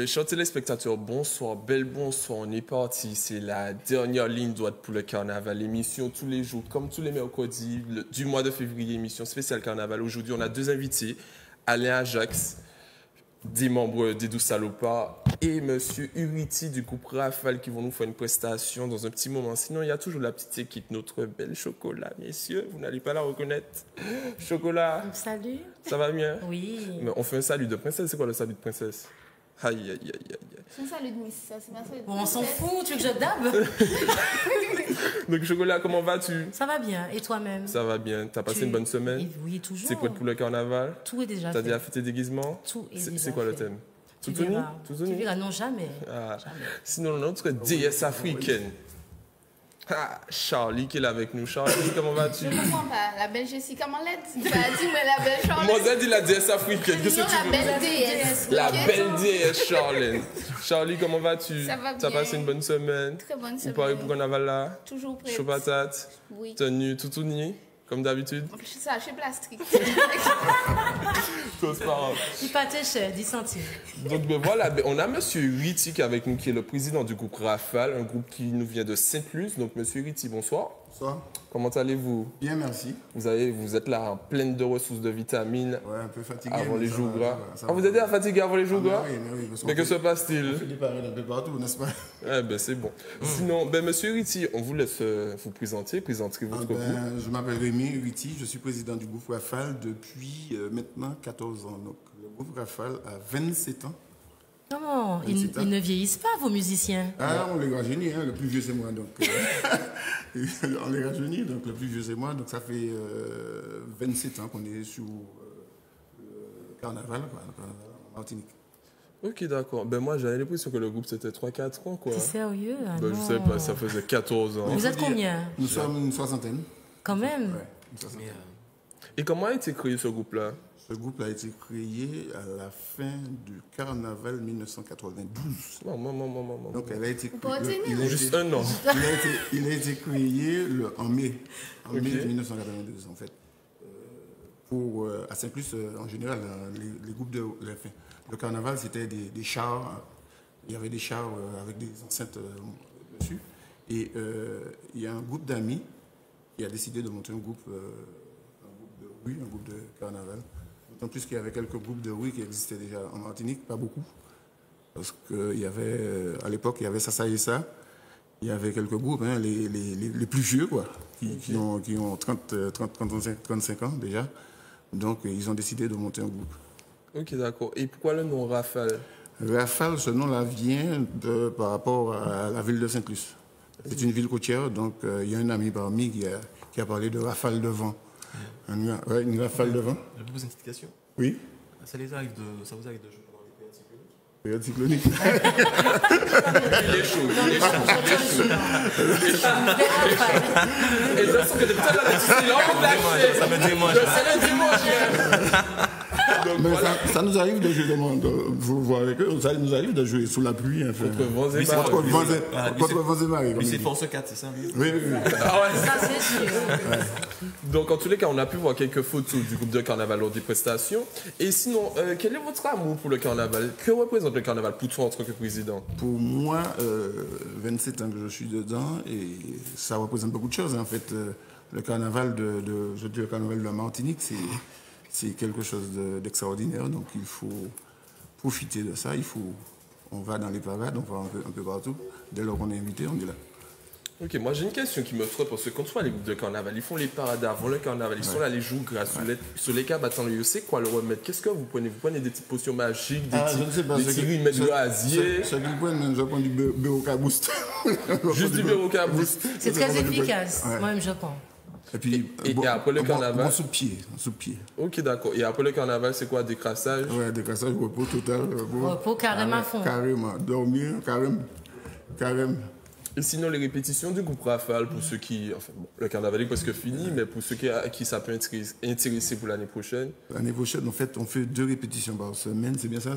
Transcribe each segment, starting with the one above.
chers téléspectateurs, bonsoir, bel bonsoir, on est parti. C'est la dernière ligne droite pour le carnaval. L'émission tous les jours, comme tous les mercredis, du mois de février, émission spéciale carnaval. Aujourd'hui, on a deux invités, Alain Ajax, des membres des Douze Salopards, et Monsieur Uriti du groupe Rafale qui vont nous faire une prestation dans un petit moment. Sinon, il y a toujours la petite équipe, notre belle Chocolat, messieurs. Vous n'allez pas la reconnaître. Chocolat. Salut. Ça va bien? Oui. Mais on fait un salut de princesse. C'est quoi le salut de princesse? Aïe, aïe, aïe, aïe. C'est un salut de Miss, ça, c'est ma salut de Bon, on s'en princesse. fout, tu veux que je dab? Donc, Chocolat, comment vas-tu? Ça va bien, et toi-même? Ça va bien. T'as passé une bonne semaine? Oui, toujours. C'est prêt pour le carnaval? Tout est déjà T'as fait. déjà fait tes déguisements? Tout est déjà fait. C'est quoi le thème? Tu Tout verras. Tout Tu verras, non, jamais. Ah. Jamais. Sinon, notre déesse africaine. Ah, Charlie qui est là avec nous. Charlie, comment vas-tu? Je ne comprends pas. La belle Jessica Manlette. Tu as dit, mais la belle Charlotte. Moi, j'ai dit la déesse africaine. Qu'est-ce que Non, tu la veux? belle déesse. La ok? belle déesse Charlène. Charlie, comment vas-tu? Ça va T'as bien. passé une bonne semaine? Très bonne Vous semaine. parlez pour carnaval là? Toujours prête. Chaud patate? Oui. Tenue, tout uni, comme d'habitude? En plus, ça, je suis plastique. Tous parents. Il pâtait cher, 10 centimes. Donc ben voilà, ben, on a Monsieur Uriti qui est avec nous, qui est le président du groupe Rafale, un groupe qui nous vient de Sainte-Luce. Donc Monsieur Uriti, bonsoir. Bonsoir. Comment allez-vous? Bien, merci. Vous êtes là en pleine de ressources de vitamines Ouais, un peu fatigué. avant mais les ça jours va, gras. ça va, ça Ah, va. vous êtes déjà fatigué avant les jours Ah, gras? oui, parce Mais qu'on que se fait- passe-t-il? On fait des parades un peu partout, n'est-ce pas? Eh ben c'est bon. Sinon, ben Monsieur Uriti, on vous laisse vous présenter, présenter votre groupe. Je m'appelle Rémi Uriti, je suis président du groupe Rafale depuis maintenant 14 ans. Donc, le groupe Rafale a 27 ans. Non, Oui, c'est ça. ils ne vieillissent pas, vos musiciens. Ah, on les rajeunit, hein, le plus vieux c'est moi. Donc, on les rajeunit, donc le plus vieux c'est moi. Donc ça fait 27 ans qu'on est sur le carnaval, quoi, le carnaval en Martinique. Ok, d'accord. Ben moi, j'avais l'impression que le groupe c'était 3-4 ans, quoi. T'es sérieux? Ah, Ben, je non. sais pas, ça faisait 14 ans. Vous êtes combien? Nous sommes une soixantaine. Quand même. Ouais, une soixantaine. Et comment a été créé ce groupe-là? Ce groupe a été créé à la fin du carnaval 1992. Non. Donc, elle a été Vous pouvez tenir. il a Juste été- un an. il a été créé en mai, Ok. 1992, en fait. À Saint-Plus, en général, les groupes enfin, le carnaval, c'était des chars. Il y avait des chars avec des enceintes dessus. Et il y a un groupe d'amis qui a décidé de monter un groupe de rue, un groupe de carnaval. D'autant plus qu'il y avait quelques groupes de rue qui existaient déjà en Martinique, pas beaucoup. Parce qu'il y avait, à l'époque, il y avait ça et ça. Il y avait quelques groupes, hein, les plus vieux, quoi, qui ont 35 ans déjà. Donc, ils ont décidé de monter un groupe. Ok, d'accord. Et pourquoi le nom Rafale? Rafale, ce nom-là vient par rapport à la ville de Sainte-Luce. C'est une ville côtière, donc il y a un ami parmi qui a parlé de rafale de vent. Une rafale de vent. Je vous pose une petite question. Oui, Ça vous arrive de jouer pendant les période périodes cycloniques? cyclonique. Il est chaud. Et je sens que depuis tout à l'heure, tu es là, Ça me démange. c'est le dimanche. Donc Mais voilà. ça nous arrive de jouer vous voir avec eux, ça nous arrive de jouer sous la pluie. Enfin. Contre vents et Lui, c'est marées. Contre vents et- Ah, lui, contre c'est- vents et marées, comme Lui, on c'est dit. Force 4, c'est ça? Oui, oui, oui. Ah ouais. Ça, c'est sûr. Donc, en tous les cas, on a pu voir quelques photos du groupe de carnaval lors des prestations. Et sinon, quel est votre amour pour le carnaval? Que représente le carnaval pour toi en tant que président? Pour moi, 27 ans que je suis dedans, et ça représente beaucoup de choses. En fait, le carnaval je dis le carnaval de la Martinique, c'est quelque chose d'extraordinaire. Donc, il faut profiter de ça. On va dans les parades, on va un peu partout. Dès lors qu'on est invité, on est là. Ok, moi j'ai une question qui me frappe parce que quand tu vois les groupes de carnaval, ils font les parades avant le carnaval, ils sont là les jours gras sur les câbles. Attendez, c'est quoi le remède? Qu'est-ce que vous prenez? Vous prenez des petites potions magiques, des Je ne sais pas. des petits riz, mettre de l'asier, Ce qu'ils prennent, je prends du Béoca Boost. juste du Béoca Boost. C'est très efficace. Ouais. Moi-même, je prends. Et puis, Et après le carnaval? Bon sous-pied. Ok, d'accord. Et après le carnaval, c'est quoi? Décrassage? Ouais, décrassage, repos total. Repos carrément à fond. Carrément. Dormir, carrément. Et sinon, les répétitions du groupe Rafale, pour ceux qui. Enfin, bon, le carnaval est presque fini, mais pour ceux qui ça peut intéresser pour l'année prochaine. L'année prochaine, en fait, on fait 2 répétitions par semaine. C'est bien ça?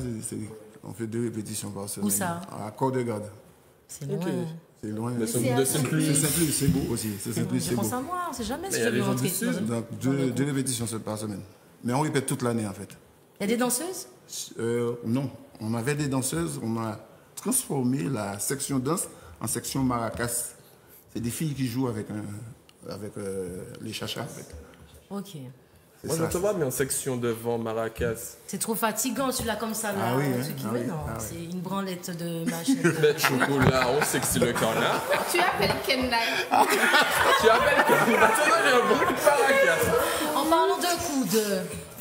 On fait 2 répétitions par semaine. Où ça? À Corps-de-Garde. C'est loin. Ok. C'est loin. Mais C'est de Sainte-Luce. Saint-Plus, c'est beau aussi. C'est Saint-Plus, Je c'est beau. pense à moi, on sait jamais si il y a je vais les gens rentrer. du Sud. Donc, 2 répétitions par semaine. Mais on répète toute l'année, en fait. Il y a des danseuses? Non. on avait des danseuses, on a transformé la section danse en section maracas. C'est des filles qui jouent avec les chachas. En fait. Ok. Moi, je te vois, mais en section devant Maracas. C'est trop fatigant, celui-là, comme ça, là. Ah oui, hein, Tu qui ah veut, oui, non, ah oui. c'est une branlette de machin. Bête chocolat, on sait que c'est le carnaval. Tu appelles Kendall. Tu appelles que maintenant, j'ai un bon coup de Maracas. En parlant de coups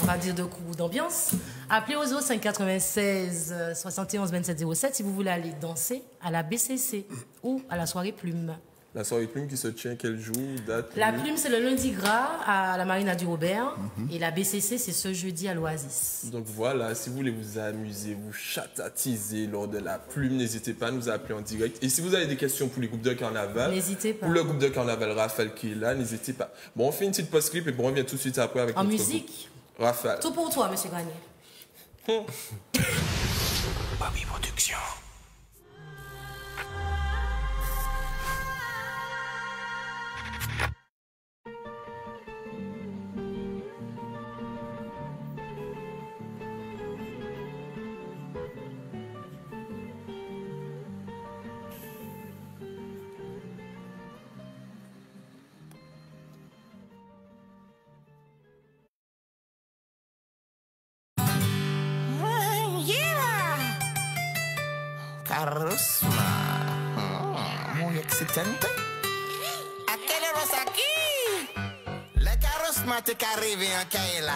on va dire de coups d'ambiance, appelez au 0596 71 27 07 si vous voulez aller danser à la BCC ou à la soirée Plume. La soirée plume qui se tient quel jour, date? La Plume, c'est le lundi gras à la Marina du Robert. Et la BCC, c'est ce jeudi à l'Oasis. Donc voilà, si vous voulez vous amuser, vous chatatiser lors de la plume, n'hésitez pas à nous appeler en direct. Et si vous avez des questions pour les groupes de carnaval, N'hésitez pas. pour le groupe de carnaval Raphaël qui est là, n'hésitez pas. Bon, on fait une petite post-clip et bon, on revient tout de suite après avec En notre musique, groupe. Raphaël. tout pour toi, monsieur Granier. Bobby Production. Carusma. Muy excitante. Aquel eros aquí. Le carusma te qu'arrivé en Kaila.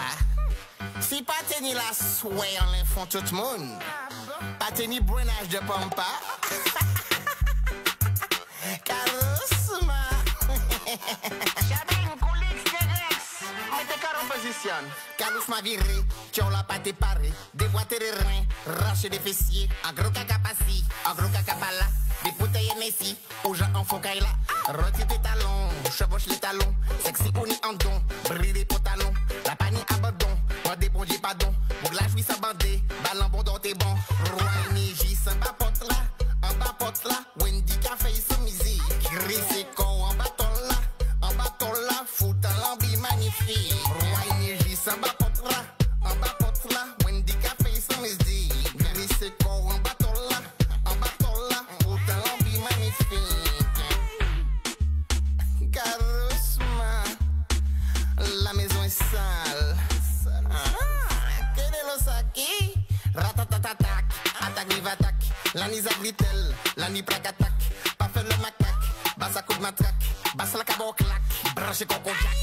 Si pas teni la souhait en l'infant tout le monde. Pas teni brunage de pompa. Carusma. Chabin, collègue, Sterex. Mettez car en position. Carusma viré. Qui ont la pâte parée. Déboîter les reins. Racher des fessiers. En gros caca passi. En gros caca pas là. Des bouteilles Messi. Aux gens en faux là. Retire tes talons. Chevauche les talons. Sexy on y en don. Brille les pantalons. La panique abandon. Moi des bon j'ai pas don. Pour la jouisse à bander. Ballon bon dans tes bons. Roi énergie. Sans bas pote là. En bas pote là. Wendy café sans musique. Gris en bâton là. En bâton là. Fout à l'ambi magnifique. Roi énergie. Sans bas pote là. En bas pote là. Wendy café sans musique. Gris en bâton là. En bâton là. Fout à l'ambi magnifique. Carusma. La maison est sale. Quel est le saki? Ratatatatak. Attaque, vive attaque. La nisa britel. La ni prac attaque. Pas fait le macaque. Basse à coup de matraque. Basse la cabot claque. Branché coco jack.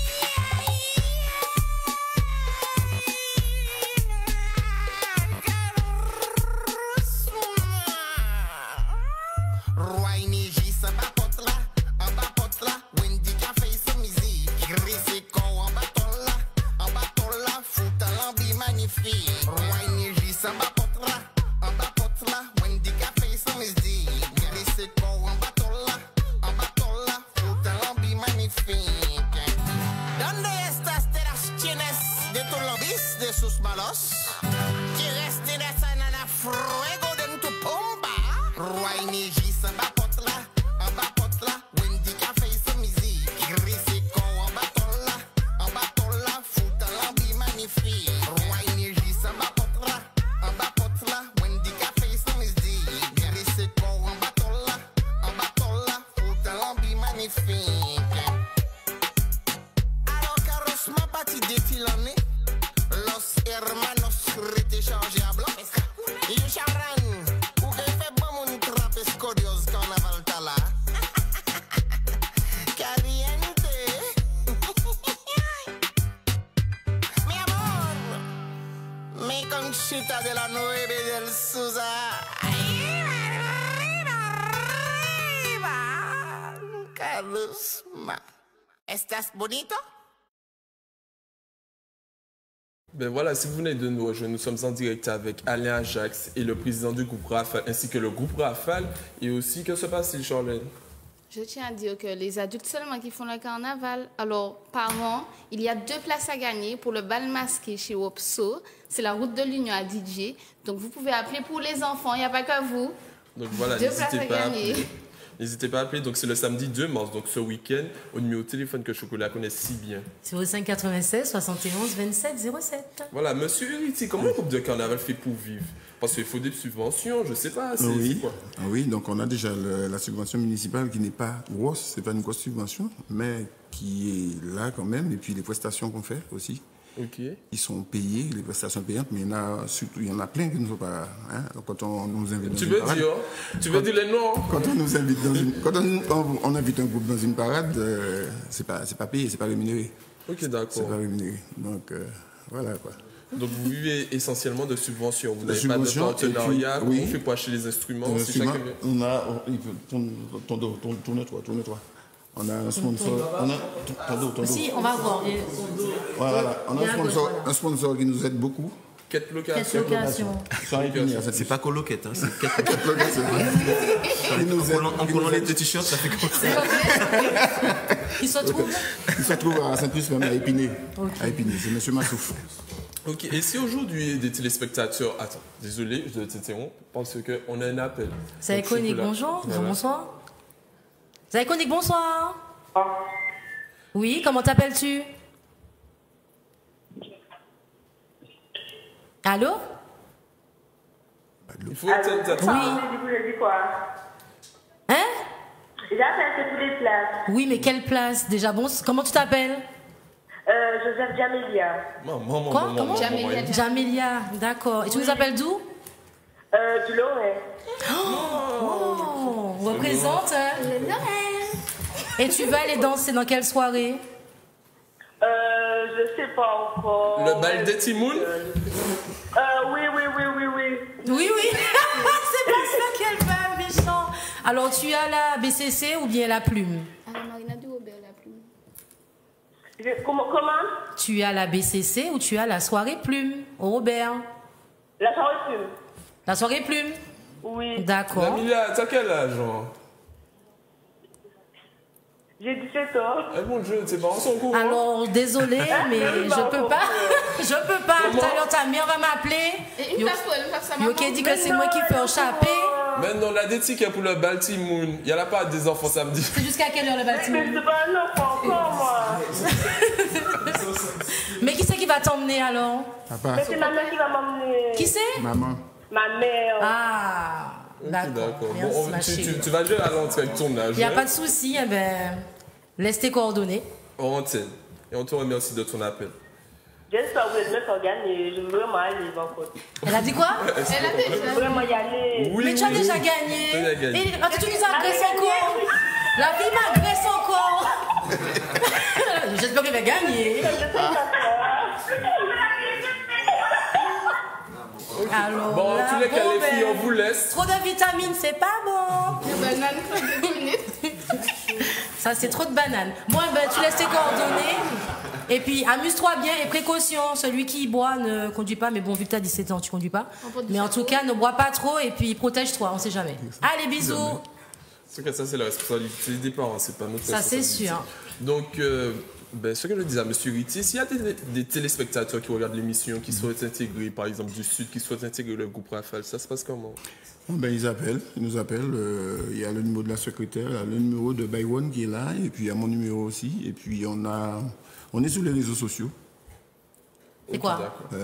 Roi énergie, ça va pote là. En bas pote là. Wendy café sans musique. Gris en bâton là. En bâton là. Fout à l'ambi magnifique. Roi énergie, ça va pote là. En bas pote là. Wendy café sans musique. Gris en bâton là. En bâton là. Fout à l'ambi magnifique. Donde estas de las tienes de tu lobis de sus malos? ¿Quieres tener sanana fuego de tu pomba? Roi énergie, ça va pote là. En bas pote là. Wendy café sans musique. Gris en bâton là. En bâton là. Fout à l'ambi magnifique. Roi énergie, ça va pote là. En bas pote là. Wendy café sans musique. Gris en bâton là. En bâton là. Fout à l'ambi magnifique. Alors Carusma parti défilané. Los hermanos rechargeables. Yo charan. Ou fait bon mon trappe escodios carnaval tala. Caliente. Mi amor. Mi conchita de la 9 del Susa. Carusma. ¿Estás bonito? Ben voilà, si vous venez de nous rejoindre, nous sommes en direct avec Alain Ajax et le président du groupe Rafale, ainsi que le groupe Rafale. Et aussi, que se passe-t-il, Charlène? Je tiens à dire que les adultes seulement qui font le carnaval. Alors, par an, il y a 2 places à gagner pour le bal masqué chez Wopso. C'est la route de l'Union à DJ. Donc, vous pouvez appeler pour les enfants. Il n'y a pas que vous. Donc voilà, 2 places à gagner. N'hésitez pas à appeler. Donc c'est le samedi 2 mars, donc ce week-end, au numéro de téléphone que Chocolat connaît si bien. 0596 71 27 07. Voilà, monsieur Héritier, comment le groupe de carnaval fait pour vivre? Parce qu'il faut des subventions, je sais pas, c'est Oui. quoi? Oui, donc on a déjà la subvention municipale qui n'est pas grosse, c'est pas une grosse subvention, mais qui est là quand même, et puis les prestations qu'on fait aussi. Ok. Ils sont payés, les prestations payantes, mais il y en a plein qui ne sont pas. Hein, quand on nous invite dans Tu une veux parade, dire les noms? quand on nous invite on invite un groupe dans une parade, c'est pas payé, c'est pas rémunéré. Ok, C'est d'accord. pas rémunéré. Donc voilà quoi. Donc vous vivez essentiellement de subventions. Vous De n'avez pas de subventions, partenariat. et puis, Comment oui. on fait pour acheter les instruments? C'est Souvent, chacun. tourne-toi. On a un sponsor. Ton dos. Si, on va voir. Voilà, on Il y a a un sponsor qui nous aide beaucoup. Quête Quelle location. location. Sur Épinay, C'est pas coloquette, hein, c'est quatre. quatre locations. Qui nous aide. En collant les deux t-shirts, ça fait comme ça. Qui se trouve Il se trouve à Saint-Plus, même à Épinay. Ok. À Épinay, c'est M. Massouf. Ok, et si aujourd'hui des téléspectateurs... Attends, désolé, je dois t'interrompre parce qu'on a un appel. C'est Donc, je peux iconique, la- bonjour. Voilà. Bonsoir. C'est iconique, bonsoir. Oui, comment t'appelles-tu? Allô? Il faut éteindre ta... Oui. Dis quoi? Hein? J'appelle c'est pour les places. Oui, mais quelle place? Déjà, bon, comment tu t'appelles? Joseph Jamelia. Maman, Quoi? maman, Comment? maman, Jamelia. maman. Jamelia, d'accord. Et tu nous appelles d'où? Du Lorrain. Oh, on représente. Et tu vas aller danser dans quelle soirée? Je sais pas encore. Le bal des Timoun? Oui. Oui, oui. C'est pas ça qu'elle va, méchant. Alors, tu as la BCC ou bien la plume? À la Marina du Robert, la plume. Comment? Tu as la BCC ou tu as la soirée plume au Robert? La soirée fume. La soirée plume? Oui. D'accord. Namila, t'as quel âge, genre? J'ai 17 ans. Eh mon Dieu, tes parents sont au courant? Alors, désolé, mais je peux pas. Je peux pas. Tout à l'heure, ta mère va m'appeler. Et une place pour elle, une place à Yo qui dit que c'est moi qui fais échapper. Maintenant, la des tickets pour le bal Timoun. Il n'y en a pas des enfants samedi. C'est jusqu'à quelle heure le Mais bâtiment? c'est pas un enfant encore, moi. Mais qui c'est qui va t'emmener alors? Papa, Mais c'est ma mère qui va m'emmener. Qui c'est? maman. Ma mère. Ah, Ok, d'accord. Merci, Bon, ma tu chérie. vas jouer à l'entrée avec ton âge. Il n'y a hein? pas de souci, eh ben, laisse tes coordonnées. En antenne. Et on te remercie de ton appel. J'espère que vous êtes me faire gagner. Je veux vraiment aller encore. Elle a dit quoi? Elle a Je veux déjà. vraiment y aller. Oui, Mais tu as oui, déjà oui. gagné. Tu as déjà gagné. Et attends, tu nous agresses encore. La fille m'agresse encore. J'espère qu'elle va gagner. Alors, Bon, en là, tous les cas, bon, les ben, filles, on vous laisse. Trop de vitamines, c'est pas bon. Les bananes, ça fait 2 minutes. Ça, c'est trop de bananes. Bon, ben, tu laisses tes coordonnées. Et puis, amuse-toi bien et précaution. Celui qui boit ne conduit pas. Mais bon, vu que tu as 17 ans, tu conduis pas. Mais en tout cas, ne bois pas trop et puis protège-toi, on sait jamais. Allez, bisous. En tout cas, ça, c'est la responsabilité des parents, c'est pas notre Ça, c'est responsabilité. sûr. Donc, ce que je disais à M. Ritti, s'il y a des téléspectateurs qui regardent l'émission, qui souhaitent intégrer, par exemple, du Sud, qui souhaitent intégrer le groupe Rafale, ça se passe comment? Ils nous appellent. Il y a le numéro de la secrétaire, il y a le numéro de Baywan qui est là, et puis il y a mon numéro aussi. Et puis on est sur les réseaux sociaux. C'est quoi? D'accord.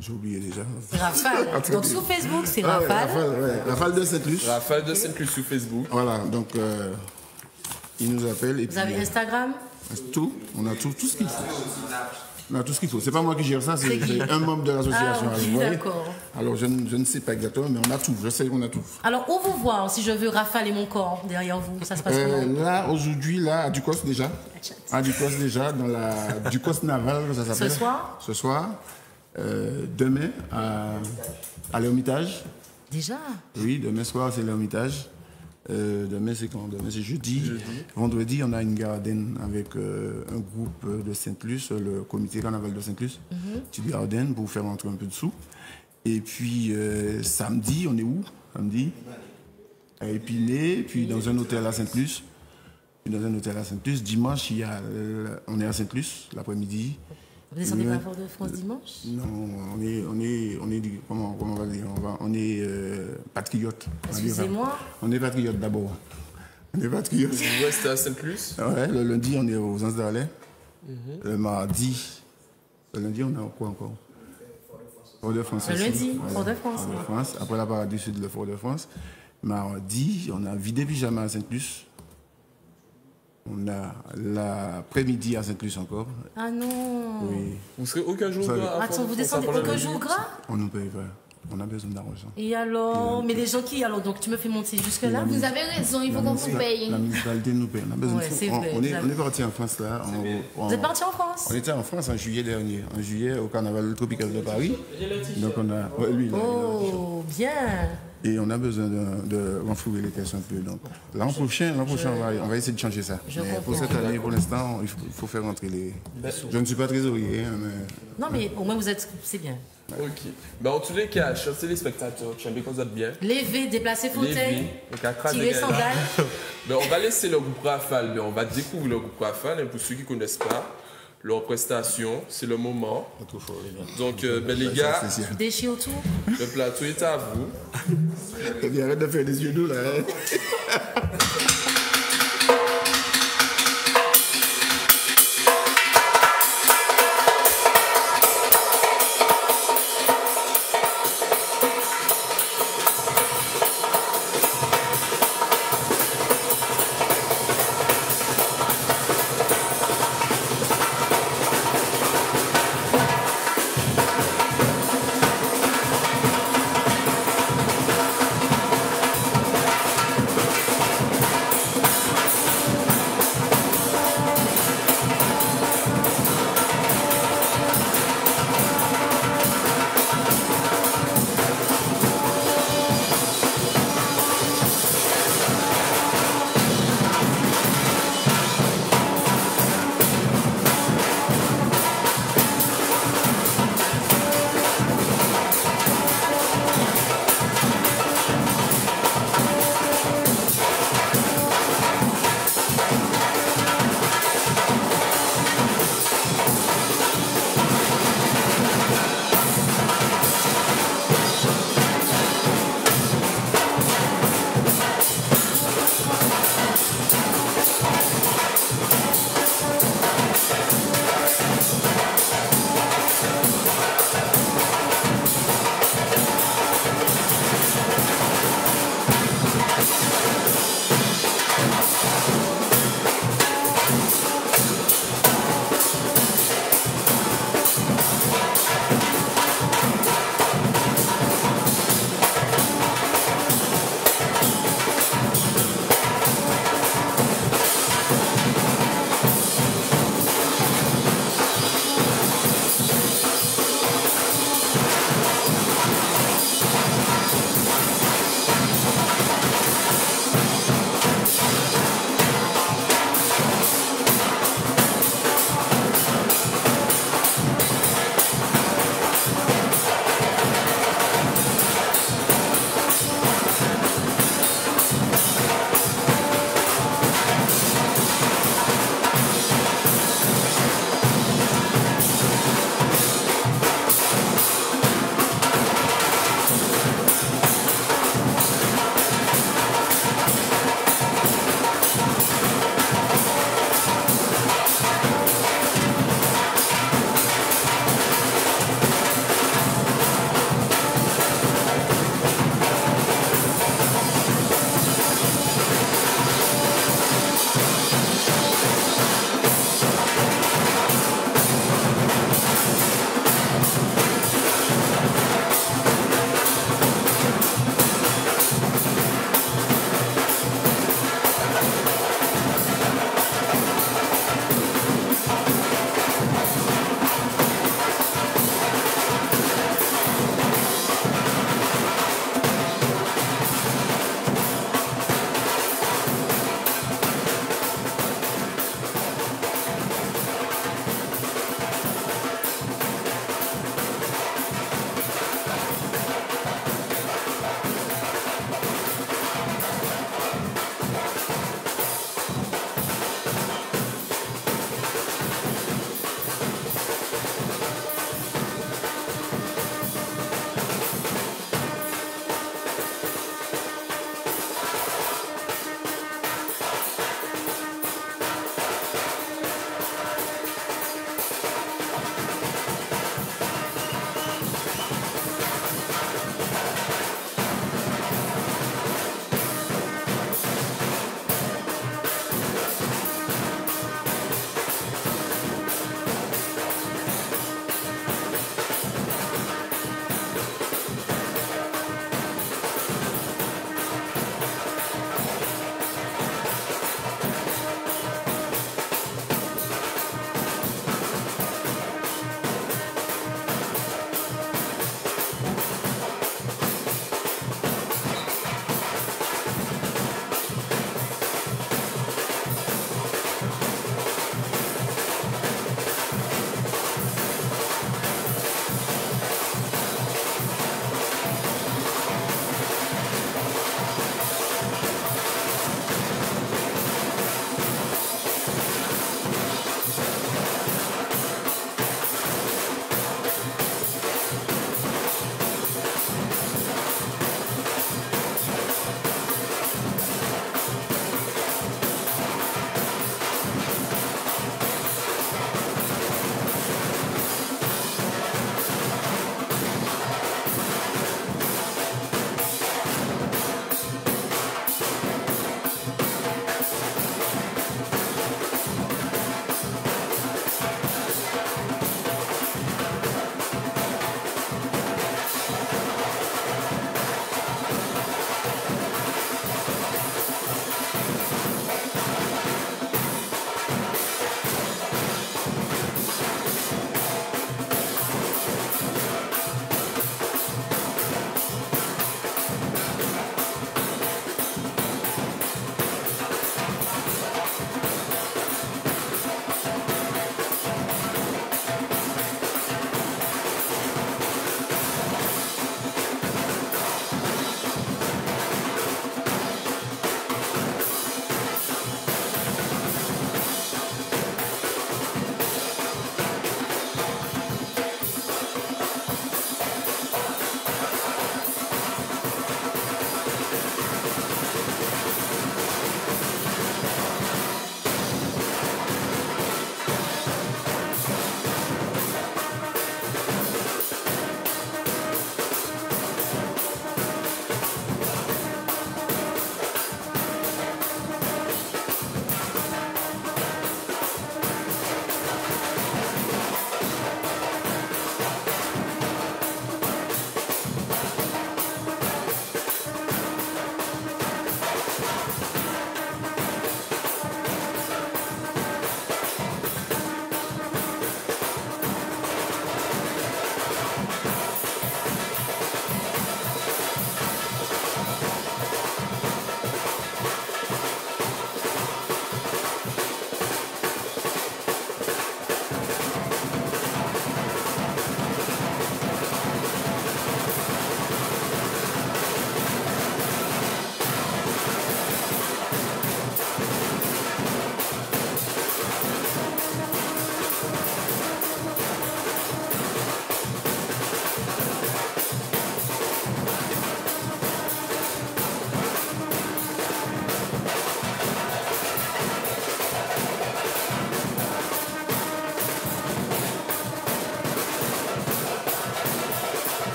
J'ai oublié déjà. Rafale. Donc, sur Facebook, c'est Ah ouais, Rafale. Rafale de Saint-Luce. Rafale de Saint-Plus sur Facebook. Voilà, donc ils nous appellent. Et Vous avez Instagram? tout, on a tout ce qu'il faut. On a tout ce qu'il faut. C'est pas moi qui gère ça, c'est C'est qui? un membre de l'association. Ah, ok, vous voyez. d'accord. Alors je ne sais pas exactement, mais on a tout. Je sais qu'on a tout. Alors, où vous voir si je veux Rafale et mon corps derrière vous? Ça se passe comment? Là, aujourd'hui, là, à Ducos déjà. À Ducos déjà, dans la Ducos Naval, ça s'appelle. Ce soir? Ce soir. Demain, à l'Ermitage. Déjà? Oui, demain soir, c'est l'Ermitage. Demain, c'est quand? Demain, c'est jeudi. Vendredi, on a une garden avec un groupe de Saint-Luce, le comité carnaval de Saint-Luce. Petite garden pour faire rentrer un peu de sous. Et puis, samedi, on est où? Samedi? À Épinay, puis dans un hôtel à Saint-Luce. Puis dans un hôtel à Saint-Luce. Dimanche, on est à Saint-Luce, l'après-midi. Vous descendez pas à Fort-de-France dimanche? Non, comment on va dire? On est patriote. Excusez-moi. On est patriote d'abord. On est patriote. Vous restez à Saint-Plus? Ouais, le lundi, on est aux Anses d'Arlay. Le mardi, on est quoi encore? Fort-de-France Le aussi. lundi, Voilà. Fort-de-France. Fort-de-France. Après la parade du sud, le Fort-de-France. Mardi, on a vidé pyjama à Sainte-Luce. On a l'après-midi à Sainte-Luce encore. Ah non. Oui. Vous serez aucun jour Vous savez- gras à Attends, vous Fort-de-France, descendez après la aucun nuit. jour gras? On nous paye pas. On a besoin d'argent. Et alors, mais les gens qui, alors, donc tu me fais monter jusque-là? Vous avez raison, il faut qu'on vous paye. La municipalité nous paye. On a besoin Ouais, de c'est on, vrai, on est, j'avoue. on est parti en France là. Vous êtes parti en France? On était en France en juillet dernier. En juillet au carnaval tropical de Paris. Donc on a. Ouais, lui, là, Oh, bien. et on a besoin de renflouer les caisses un peu. Donc l'an prochain, on va essayer de changer ça. Je Mais pour comprends. cette année, pour l'instant, il faut faire rentrer les. Je ne suis pas trésorier, hein, mais. Non, mais au moins vous êtes, c'est bien. Ok. Ben, en tous les cas, chers téléspectateurs, j'aime bien qu'on soit bien. Lever, déplacer fauteuil, tirer sandales. Ben, on va laisser le groupe Rafale, ben, on va découvrir le groupe Rafale. Et pour ceux qui ne connaissent pas, leur prestation, c'est le moment. Donc, ben, les gars, Déchire tout. le plateau est à vous. Eh bien, arrête de faire des yeux doux là. Hein.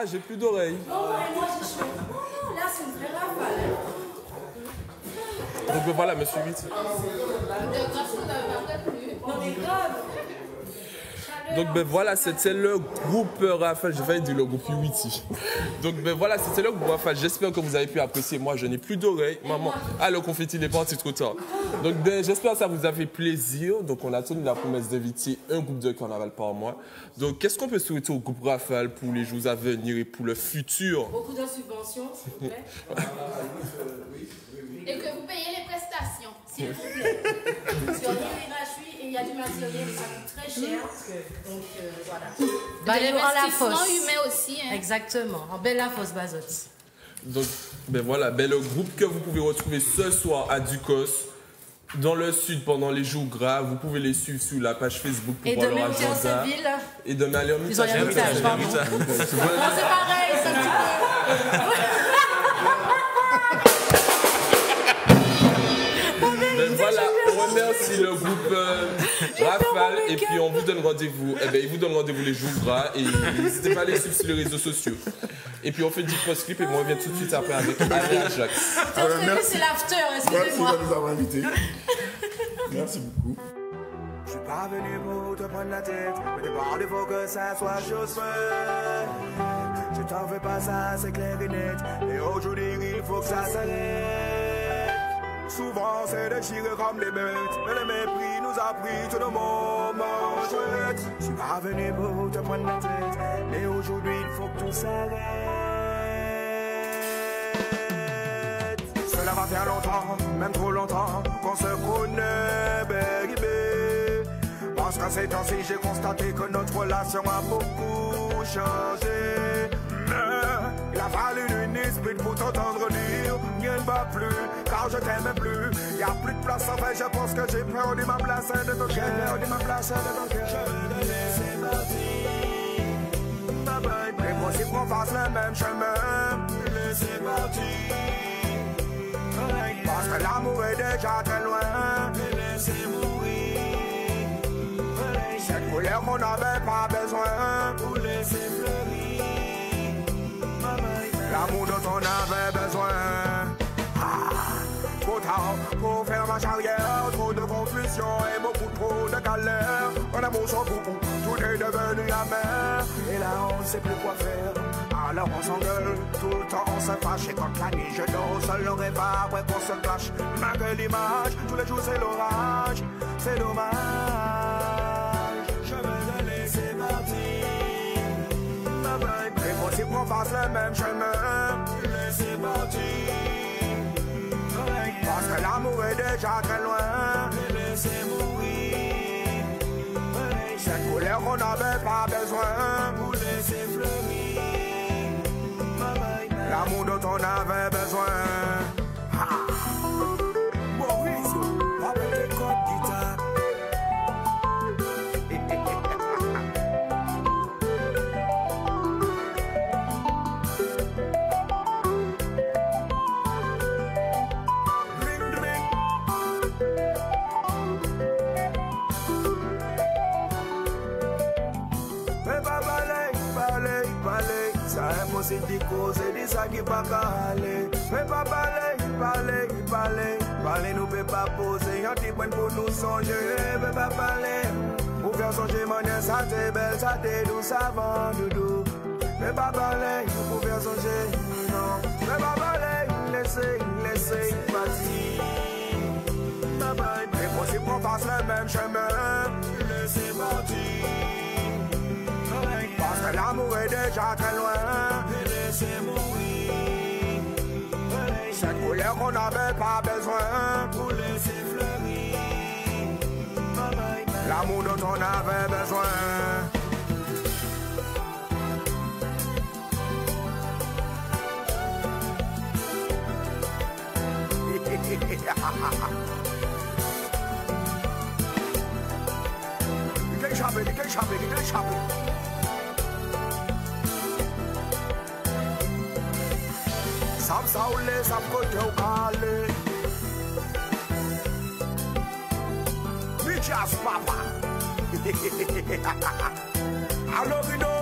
Ah, j'ai plus d'oreilles. Non, et moi j'ai chaud. Non, là c'est une vraie rafale. Donc voilà, monsieur 8. Non mais grave. Donc voilà, c'était le groupe Rafale. J'ai failli dire le groupe Uiti. Donc voilà, c'était le groupe Rafale. J'espère que vous avez pu apprécier. Moi, je n'ai plus d'oreilles. Maman, ah, le confetti il est parti trop tard. Donc j'espère que ça vous a fait plaisir. Donc on a tenu la promesse d'inviter un groupe de carnaval par mois. Donc qu'est-ce qu'on peut souhaiter au groupe Rafale pour les jours à venir et pour le futur? Beaucoup de subventions, s'il vous plaît. Et que vous payez les prestations. S'il vous plaît. Parce qu'on est gratuit et il y a du matériel, ça coûte très cher. Donc voilà. De l'investissement humain aussi. Hein. Exactement. En belle la fosse Bazotte. Donc voilà, le groupe que vous pouvez retrouver ce soir à Ducos, dans le sud pendant les jours gras. Vous pouvez les suivre sur la page Facebook pour voir leur agenda. Et demain, aller en Ils ont un message, pardon. Non, c'est pareil, c'est un petit peu. Voilà, on remercie le groupe Rafale et puis on vous donne rendez-vous. Eh bien, il vous donne rendez-vous les jours gras et n'hésitez pas à les suivre sur les réseaux sociaux. Et puis on fait 10 post-clips et moi on revient tout de suite après avec Alain et Jacques. C'est l'after, excusez-moi. Merci de nous avoir invités. Merci beaucoup. Je suis pas venu pour te prendre la tête, mais de part, il faut que ça soit chose faite. Je t'en veux pas, ça c'est clair et net. Et aujourd'hui, il faut que ça s'arrête. Souvent, c'est déchiré comme des bêtes, mais le mépris nous a pris tout le moment chouette. Je suis pas venu pour te prendre la tête, mais aujourd'hui, il faut que tout s'arrête. Cela va faire longtemps, même trop longtemps, qu'on se connaît, baby. Parce qu'à ces temps-ci, j'ai constaté que notre relation a beaucoup changé. Mais il a fallu une esprit pour t'entendre dire rien ne va plus, car je t'aime plus. Y a plus de place en fait, je pense que j'ai perdu ma place de ton cœur. J'ai perdu ma place de ton cœur. Je veux te laisser partir. C'est possible qu'on fasse le même chemin. Laissez partir. Parce que l'amour est déjà très loin. Laissez mourir. Cette couleur qu'on n'avait pas besoin. Pour laisser fleurir. L'amour dont on avait besoin. Trop tard pour faire ma carrière. Trop de confusion et beaucoup trop de galère. Un amour sans beaucoup, tout est devenu amer. Et là on ne sait plus quoi faire. Alors on s'engueule, tout le temps on se fâche. Et quand la nuit je dors seul on rêve après qu'on se clash. Malgré l'image, tous les jours c'est l'orage. C'est dommage. Je vais te laisser partir. C'est possible qu'on fasse le même chemin. Laissez partir. Parce que l'amour est déjà très loin. Laissez mourir. Cette couleur qu'on n'avait pas besoin. Pour laisser fleurir. L'amour dont on avait besoin. Maurice, avec les codes guitare. C'est des causes et des ça qui pas aller. Mais pas parler, nous peut pas poser. Y'a des points pour nous songer, mais pas parler. Pour faire songer, mon ça t'est belle, ça t'est douce avant doudou. Mais pas parler, pour faire songer, non. Mais pas parler, laissez partir. C'est possible qu'on fasse le même chemin. Laissez partir. Parce que l'amour est déjà très loin. Laissez mourir. Cette couleur qu'on n'avait pas besoin. Pour laisser fleurir. L'amour dont on avait besoin. Get shopping. Sam saoule, sam kote ou kale. Bitches papa. Allo Vino.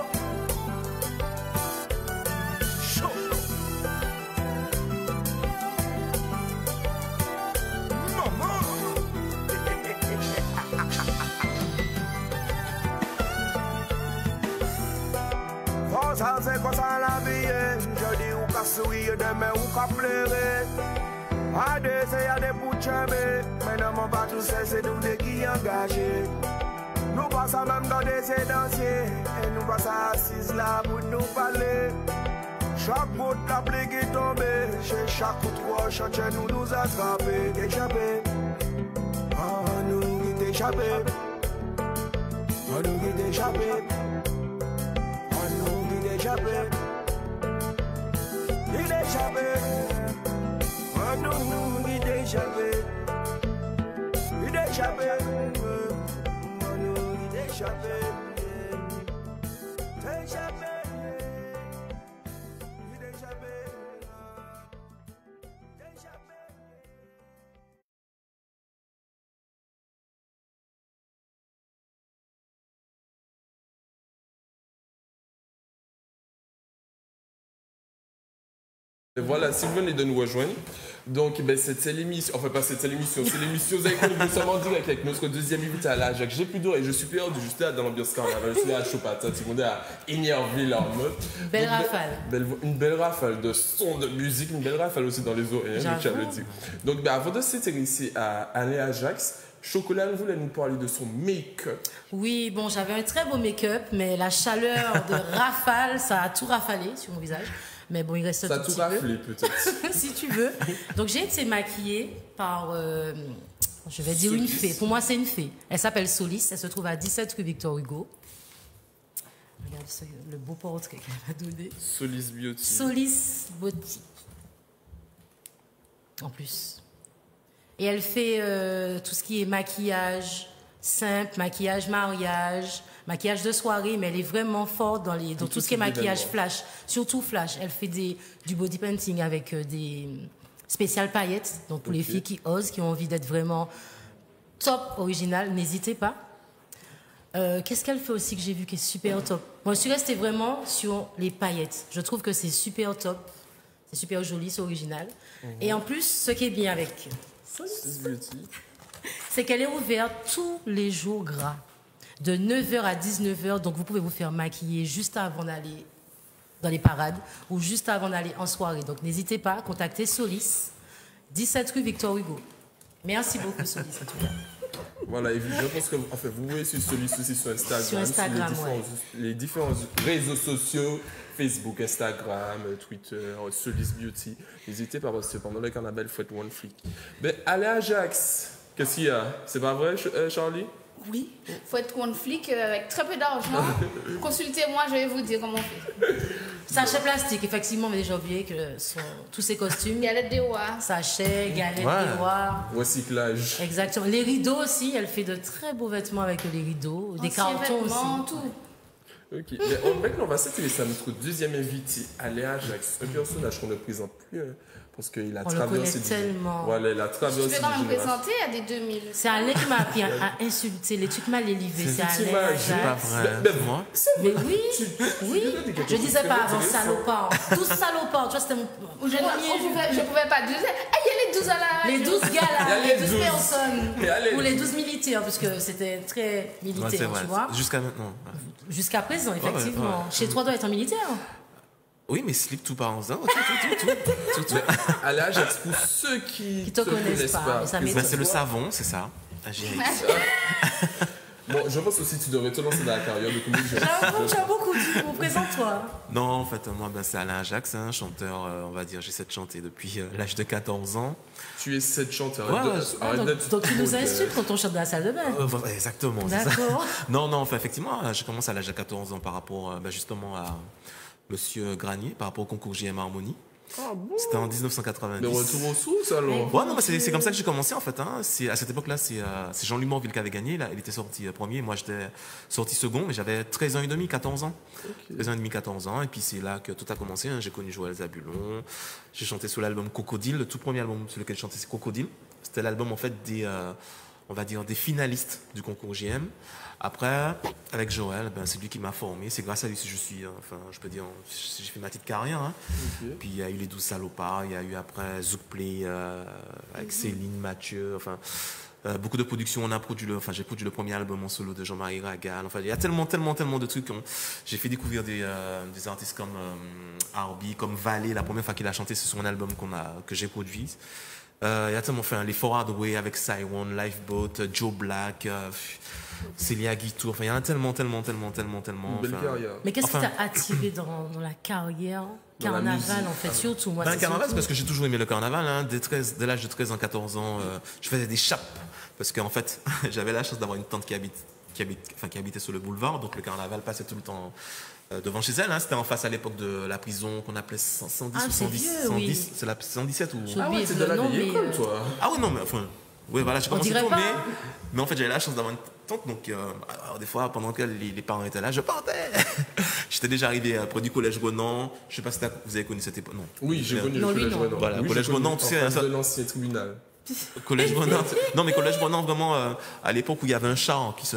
ça c'est comme ça la vie. Je dis ou qu'à sourire demain ou qu'à pleurer. À deux c'est y'a des bouts de chemins. Mais non mon pas tout ça c'est nous des qui engagés. Nous passons même dans des sédanciers. Et nous passons assises là pour nous parler. Chaque bout de la pluie qui tombe. Chez chaque coup de roche, nous attraper. Échapper. Oh nous qui t'échapper. Oh nous qui t'échapper. Oh nous qui t'échapper. Il échappé. Oh nous qui t'échapper. Il échappé. Oh nous qui t'échapper. T'échapper. Et voilà, si vous venez de nous rejoindre, donc c'est l'émission, enfin pas c'est l'émission, c'est l'émission, vous avez connu, nous sommes en direct avec notre deuxième invité à la Jacques. J'ai plus d'eau et je suis perdu juste là dans l'ambiance carnaval, je suis là à Chopata, tout le monde est à Énervé là en mode. Belle rafale. Une belle rafale de son, de musique, une belle rafale aussi dans les oreilles, hein, je le dis. Donc avant de s'intéresser à Léa Jacques, Chocolat voulait nous parler de son make-up. Oui, bon, j'avais un très beau make-up, mais la chaleur de rafale, ça a tout rafalé sur mon visage. Mais bon, il reste un tout petit peu. Ça a tout raflé, peut-être. Si tu veux. Donc, j'ai été maquillée par, je vais dire une fée. Pour moi, c'est une fée. Elle s'appelle Solis. Elle se trouve à 17 rue Victor Hugo. Regarde le beau portrait qu'elle m'a donné. Solis Beauty. Solis Beauty. En plus. Et elle fait tout ce qui est maquillage simple, maquillage mariage, maquillage de soirée, mais elle est vraiment forte dans tout ce qui est maquillage flash, surtout flash. Elle fait du body painting avec des spéciales paillettes. Donc pour les filles qui osent, qui ont envie d'être vraiment top, original, n'hésitez pas. Qu'est-ce qu'elle fait aussi que j'ai vu qui est super top? Moi, je suis restée vraiment sur les paillettes. Je trouve que c'est super top, c'est super joli, c'est original. Et en plus, ce qui est bien avec c'est qu'elle est ouverte tous les jours gras, de 9h à 19h. Donc, vous pouvez vous faire maquiller juste avant d'aller dans les parades ou juste avant d'aller en soirée. Donc, n'hésitez pas à contacter Solis, 17 rue Victor Hugo. Merci beaucoup, Solis. Voilà, et je pense que vous voyez sur Solis aussi sur Instagram. Sur Instagram, les différents réseaux sociaux, Facebook, Instagram, Twitter, Solis Beauty. N'hésitez pas, parce que pendant le carnaval, il faut être one flic. Ben, allez à Ajax. Qu'est-ce qu'il y a? C'est pas vrai, Charlie? Oui, il faut être one flic avec très peu d'argent. Consultez-moi, je vais vous dire comment on fait. Sachet plastique, effectivement, mais déjà oublié que tous ces costumes. Galette des rois. Sachet, galette des rois. Recyclage. Exactement. Les rideaux aussi, elle fait de très beaux vêtements avec les rideaux. Des cartons aussi. Tout. Ok. Maintenant, on va s'intéresser à notre deuxième invité, Léa Jacques. Un personnage qu'on ne présente plus. Parce qu'il a traversé. Tellement. Voilà, il a traversé. Tu peux quand même présenter à des 2000. C'est Alain qui m'a appris à insulter, les trucs mal élevés. C'est Alain. C'est pas vrai. Mais oui, oui. Je disais pas avant salopard. 12 salopards. Tu vois, c'était mon premier. Je pouvais pas dire. Ah, il y a les 12 à la. Les 12 gars là, les 12 personnes. Ou les 12 militaires, parce que c'était très militaire, tu vois. Jusqu'à maintenant. Jusqu'à présent, effectivement. Chez toi, doit être un militaire. Oui, mais slip tout par exemple. Tout. À l'âge, pour ceux qui ne te connaissent pas. C'est le savon, c'est ça. Bon, je pense aussi que tu devrais te lancer dans la carrière de comédien. Tu as beaucoup dit, présente-toi. Non, en fait, moi, c'est Alain Ajax, chanteur, on va dire, j'essaie de chanter depuis l'âge de 14 ans. Tu es cette chanteur. Donc tu nous insultes quand on chante dans la salle de bain. Exactement. D'accord. Non, enfin, effectivement, je commence à l'âge de 14 ans par rapport justement à Monsieur Granier, par rapport au concours JM Harmonie. Ah bon? C'était en 1990. Le retour aux sources alors? Ouais, non, mais c'est comme ça que j'ai commencé en fait. Hein. À cette époque-là, c'est Jean-Louis Morville qui avait gagné. Là. Il était sorti premier, moi j'étais sorti second, mais j'avais 13 ans et demi, 14 ans. 13 ans et demi, 14 ans. Et puis c'est là que tout a commencé. Hein. J'ai connu Joël Zabulon. J'ai chanté sur l'album Crocodile. Le tout premier album sur lequel je chantais, c'est Crocodile. C'était l'album en fait on va dire, des finalistes du concours JM. Après, avec Joël, c'est lui qui m'a formé. C'est grâce à lui que je suis, je peux dire, j'ai fait ma petite carrière. Hein. Okay. Puis il y a eu les 12 salopards, il y a eu après Zoukplay, avec Céline, Mathieu, beaucoup de productions. J'ai produit le premier album en solo de Jean-Marie Ragal. Enfin, il y a tellement de trucs. J'ai fait découvrir des artistes comme Arby, comme Valé. La première fois qu'il a chanté, c'est sur un album que j'ai produit. Il y a tellement, les Four Hardway avec Saiwon, Lifeboat, Joe Black, Célia Guitour. Il y en a tellement. Une belle carrière. Mais qu'est-ce qui t'a attiré dans la carrière carnaval, en fait, surtout moi? Carnaval, c'est parce que j'ai toujours aimé le carnaval. Hein. Dès l'âge de 13 ans, 14 ans, je faisais des chapes. Parce qu'en fait, j'avais la chance d'avoir une tante qui habitait sur le boulevard. Donc le carnaval passait tout le temps devant chez elle. Hein. C'était en face à l'époque de la prison qu'on appelait 110 ou 110. C'est la 117 ou... Ah ouais, c'est de la vieille école, toi. Ah oui, non, mais oui, voilà, j'ai commencé tôt, mais en fait, j'avais la chance d'avoir une tante, donc des fois, pendant que les parents étaient là, je partais. J'étais déjà arrivé près du collège Renan. Je ne sais pas si vous avez connu cette époque. Non. Oui, j'ai connu le collège Renan. Voilà, oui, collège Renan, tu sais. De l'ancien tribunal. Collège Renan. Non, mais collège Renan, vraiment, à l'époque où il y avait un char qui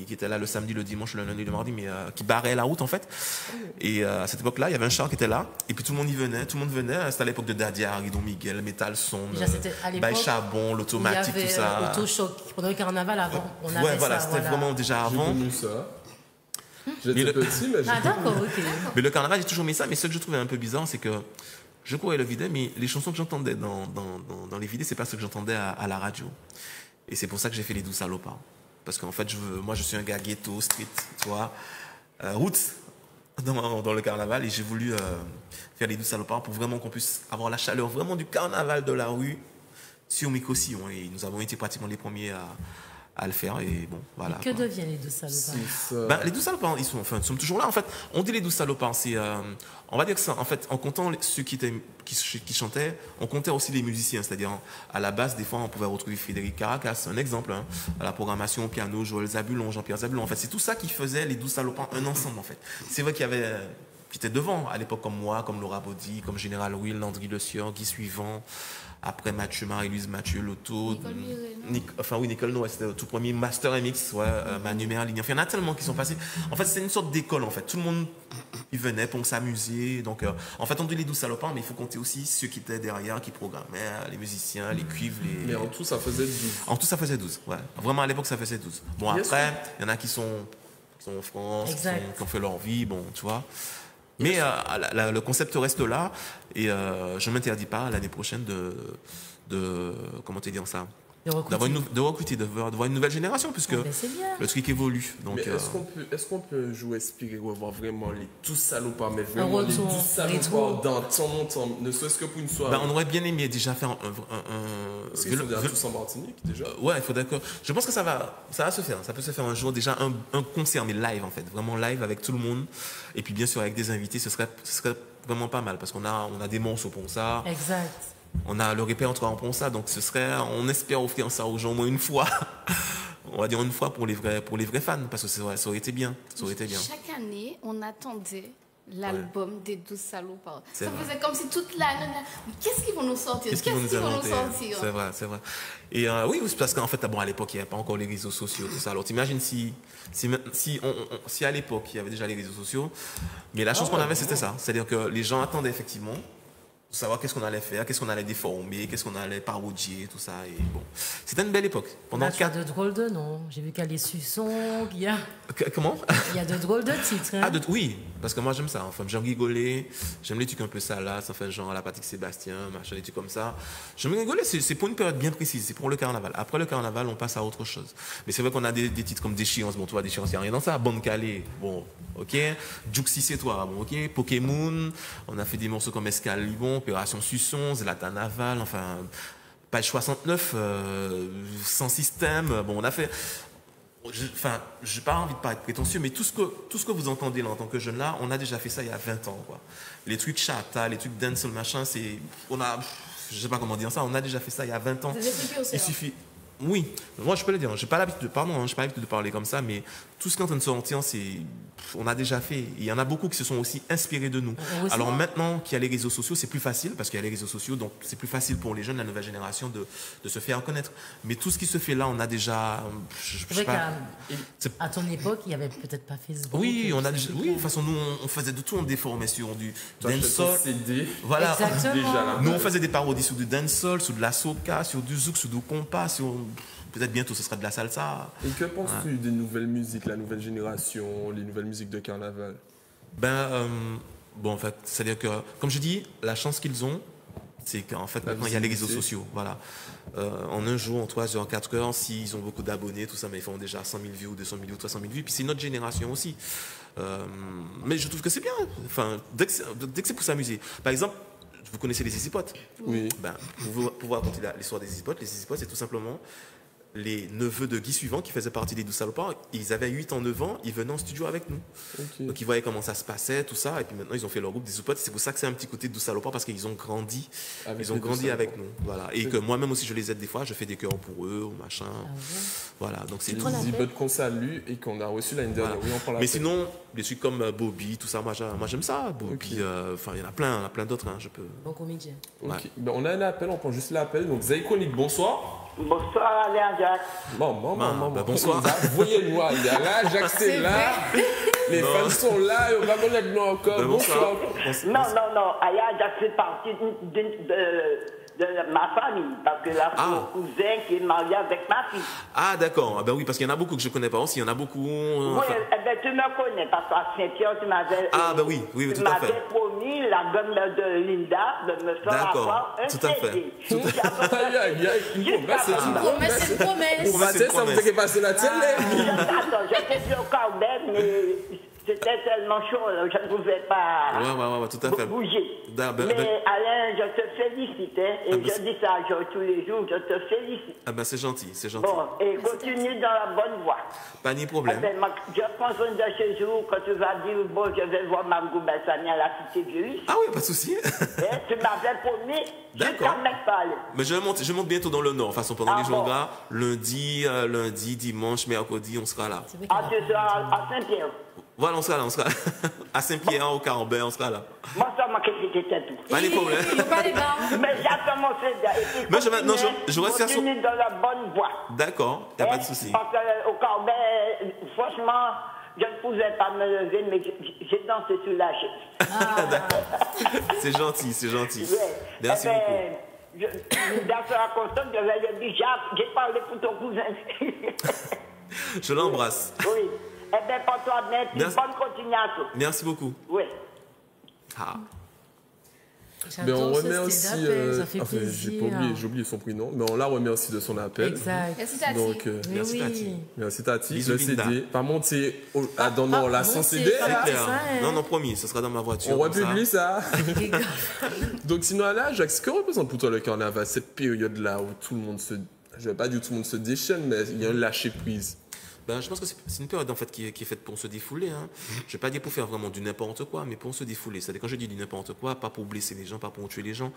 était là le samedi, le dimanche, le lundi, le mardi, mais qui barrait la route, en fait. Et à cette époque-là, il y avait un char qui était là. Et puis tout le monde venait. C'était à l'époque de Dadia, Guidon Miguel, Metal Son, Bail Chabon, l'automatique, tout ça. Autochoc. Pendant le carnaval avant. Ouais, voilà, c'était vraiment déjà avant. J'ai connu ça. J'étais petit, mais Ah, d'accord, ok. Mais le carnaval, j'ai toujours mis ça. Mais ce que je trouvais un peu bizarre, c'est que je courais le vidéo, mais les chansons que j'entendais dans les vidéos, c'est pas ce que j'entendais à la radio. Et c'est pour ça que j'ai fait les 12 salopards. Parce qu'en fait, moi, je suis un gars ghetto, street, tu vois, roots dans le carnaval. Et j'ai voulu faire les 12 salopards pour vraiment qu'on puisse avoir la chaleur vraiment du carnaval de la rue sur Micro-Sillon. Et nous avons été pratiquement les premiers à le faire. Et bon, voilà. Et que deviennent les 12 salopards? Les 12 salopards, ils sont toujours là. En fait, on dit les 12 salopards, c'est... on va dire que ça, en fait, en comptant ceux qui chantaient, on comptait aussi les musiciens. C'est-à-dire, à la base, des fois, on pouvait retrouver Frédéric Caracas, un exemple, hein, à la programmation, au piano, Joël Zabulon, Jean-Pierre Zabulon. En fait, c'est tout ça qui faisait les 12 salopards un ensemble, en fait. C'est vrai qu'il y avait... qui étaient devant, à l'époque, comme moi, comme Laura Baudy, comme Général Will, Landry Le Sieur, Guy Suivant, après Mathieu, Marie-Louise Mathieu, Lotto, Nicole Noël, c'était le tout premier Master MX, Manu Merlin. Enfin, il y en a tellement qui sont passés. En fait, c'était une sorte d'école, en fait. Tout le monde y venait pour s'amuser. Donc, en fait, on dit les 12 salopards, mais il faut compter aussi ceux qui étaient derrière, qui programmaient, les musiciens, les cuivres. Mais en tout, ça faisait 12. En tout, ça faisait 12, ouais. Vraiment, à l'époque, ça faisait 12. Bon, après, il y en a qui sont en France, qui ont fait leur vie, bon, tu vois. Mais le concept reste là et je ne m'interdis pas l'année prochaine de comment te dire ça, de recruter, de voir une nouvelle génération, puisque le truc évolue. Donc, mais est-ce qu'on peut jouer Esprit ou voir vraiment les 12 salopards, mais vraiment les 12 salopards dans ton temps, ne serait-ce que pour une soirée? On aurait bien aimé déjà faire Est-ce qu'il faudrait tous en Martinique déjà? Ouais, il faut d'accord. Je pense que ça va se faire. Ça peut se faire un jour, déjà un concert, mais live en fait, vraiment live avec tout le monde. Et puis bien sûr avec des invités, ce serait vraiment pas mal parce qu'on a des morceaux pour ça. Exact. On a le répertoire pour ça, donc on espère offrir ça aux gens au moins une fois. On va dire une fois pour les vrais fans, parce que ça aurait été bien. Chaque année, on attendait l'album des 12 salopards. Ça faisait comme si toute l'année, qu'est-ce qu'ils vont nous sortir? C'est vrai. Et oui, parce qu'en fait, à l'époque, il n'y avait pas encore les réseaux sociaux, tout ça. Alors, t'imagines si à l'époque, il y avait déjà les réseaux sociaux, mais la chance qu'on avait, c'était ça. C'est-à-dire que les gens attendaient effectivement pour savoir qu'est-ce qu'on allait faire, qu'est-ce qu'on allait déformer, qu'est-ce qu'on allait parodier, tout ça. Et bon, c'était une belle époque. Pendant tu as de drôles de noms. J'ai vu qu'il y a les Suçons, qu'il y a... Comment? Il y a de drôles de titres. Hein. Oui, parce que moi j'aime ça. Enfin, j'aime rigoler, j'aime les trucs un peu salaces, enfin, genre la Patrick Sébastien, machin, des trucs comme ça. J'aime rigoler, c'est pour une période bien précise, c'est pour le carnaval. Après le carnaval, on passe à autre chose. Mais c'est vrai qu'on a des titres comme Déchéance. Bon, tu vois, Déchéance, il n'y a rien dans ça. Bande Calais, bon, ok. Juxi, c'est toi, bon, ok. Pokémon, on a fait des morceaux comme Escale Libon, Opération Suçon, Zlatan Naval, enfin, page 69, Sans Système. Bon, on a fait. J'ai pas envie de paraître prétentieux, mais tout ce que vous entendez là, en tant que jeune là, on a déjà fait ça il y a 20 ans, quoi. Les trucs chata, les trucs dancehall, machin, je sais pas comment dire ça, on a déjà fait ça il y a 20 ans. Il suffit. Oui, moi je peux le dire, j'ai pas l'habitude de parler comme ça, mais tout ce qui est en train de sortir, on a déjà fait. Il y en a beaucoup qui se sont aussi inspirés de nous. Alors maintenant qu'il y a les réseaux sociaux, c'est plus facile parce qu'il y a les réseaux sociaux, donc c'est plus facile pour les jeunes, la nouvelle génération, de se faire connaître. Mais tout ce qui se fait là, on a déjà. C'est vrai qu'à ton époque, il n'y avait peut-être pas Facebook. Oui, de toute façon, nous, on faisait de tout, on déformait sur du dancehall. Voilà. Exactement. Nous, on faisait des parodies sur du dancehall, sur de la soca, sur du zouk, sur du compas, sur. Peut-être bientôt ce sera de la salsa. Et que penses-tu des nouvelles musiques, la nouvelle génération, les nouvelles musiques de carnaval? Bon, en fait, c'est-à-dire que, comme je dis, la chance qu'ils ont, c'est qu'en fait, maintenant, il y a les réseaux sociaux. Voilà. En un jour, en 3 heures, 4 heures, s'ils ont beaucoup d'abonnés, tout ça, mais ils font déjà 100 000 vues, ou 200 000 ou 300 000 vues. Puis c'est notre génération aussi. Mais je trouve que c'est bien. Enfin, dès que c'est pour s'amuser. Par exemple, vous connaissez les Easy Pots? Oui. Pour vous raconter l'histoire des Easy Pots, les Easy Pots, c'est tout simplement les neveux de Guy Suivant qui faisaient partie des 12 salopards. Ils avaient 8 ans, 9 ans, ils venaient en studio avec nous. Okay. Donc ils voyaient comment ça se passait, tout ça, et puis maintenant ils ont fait leur groupe des Easy Pots. C'est pour ça que c'est un petit côté de 12 salopards, parce qu'ils ont grandi, avec nous. Voilà. Et que moi-même aussi je les aide des fois, je fais des chœurs pour eux, ou machin. Voilà, donc c'est les Easy Pots qu'on salue et qu'on a reçu l'année dernière. Voilà. Oui, mais sinon, des trucs comme Bobby, tout ça, moi j'aime ça. Bobby, enfin il y en a plein d'autres. Hein, je peux. Bon comédien. Okay. Ouais. Ben, on a un appel, on prend juste l'appel. Donc Zaïconique, bonsoir. Bonsoir, Alain Jacques. Bonsoir. Voyez-nous, là, Jacques, c'est là. Les fans sont là, on va connaître nous encore. Bonsoir. Non, Alain Jacques fait partie de ma famille, parce que là, c'est mon cousin qui est marié avec ma fille. Ah, d'accord. Oui, parce qu'il y en a beaucoup que je ne connais pas aussi. Il y en a beaucoup. Oui, tu me connais, parce qu'à Saint-Pierre, tu m'avais. Oui, tout à fait. Tu m'avais promis, la gomme de Linda, de me faire avoir un tout à fait. C'est une promesse. Ça vous fait passer la télé. Attends, j'étais sur Carbet, mais c'était tellement chaud, je ne pouvais pas tout à fait. bouger. Mais Alain, je te félicite, et je dis ça tous les jours, je te félicite. C'est gentil, c'est gentil. Bon, et continue dans la bonne voie. Pas de problème. Je prends soin de ce jour, quand tu vas dire, bon, je vais voir Margot Bessani à la Cité Vieux. Ah oui, pas de souci. Tu m'avais promis, je t'en mets pas. Mais je monte bientôt dans le Nord, de toute façon, pendant les jours là, lundi, dimanche, mercredi, on sera là. Tu seras à Saint-Pierre. Voilà, on sera là. À Saint-Pierre, au Carambert, on sera là. Moi, ça m'a quitté tout. Pas de problème. Mais j'attends mon CD. Mais je reste continue dans la bonne voie. D'accord, il n'y a pas de souci. Parce qu'au Carambert, franchement, je ne pouvais pas me lever, mais j'ai dansé sur la chaise. C'est gentil. Ouais. Merci beaucoup. Dans ce racontant, je vais lui dire, j'ai parlé pour ton cousin. Je l'embrasse. Oui. Eh bien, porte-toi bien, bonne continuation. Merci beaucoup. Oui. Mais on remet aussi. Ça fait plaisir. J'ai oublié son prénom, mais on la remet aussi de son appel. Exact. Merci, Tati. Donc, merci, Tati. Merci, Tati. Bisous, le CD. Par contre, c'est dans la sans CD. C'est clair. Non, promis, ce sera dans ma voiture. On republie ça. Donc, sinon, là, Jacques, ce que représente pour toi le carnaval, cette période-là où tout le monde se. Je ne vais pas dire tout le monde se déchaîne, mais il y a un lâcher-prise. Je pense que c'est une période en fait qui est faite pour se défouler. Hein. Je ne vais pas dire pour faire vraiment du n'importe quoi, mais pour se défouler. C'est-à-dire quand je dis du n'importe quoi, pas pour blesser les gens, pas pour tuer les gens.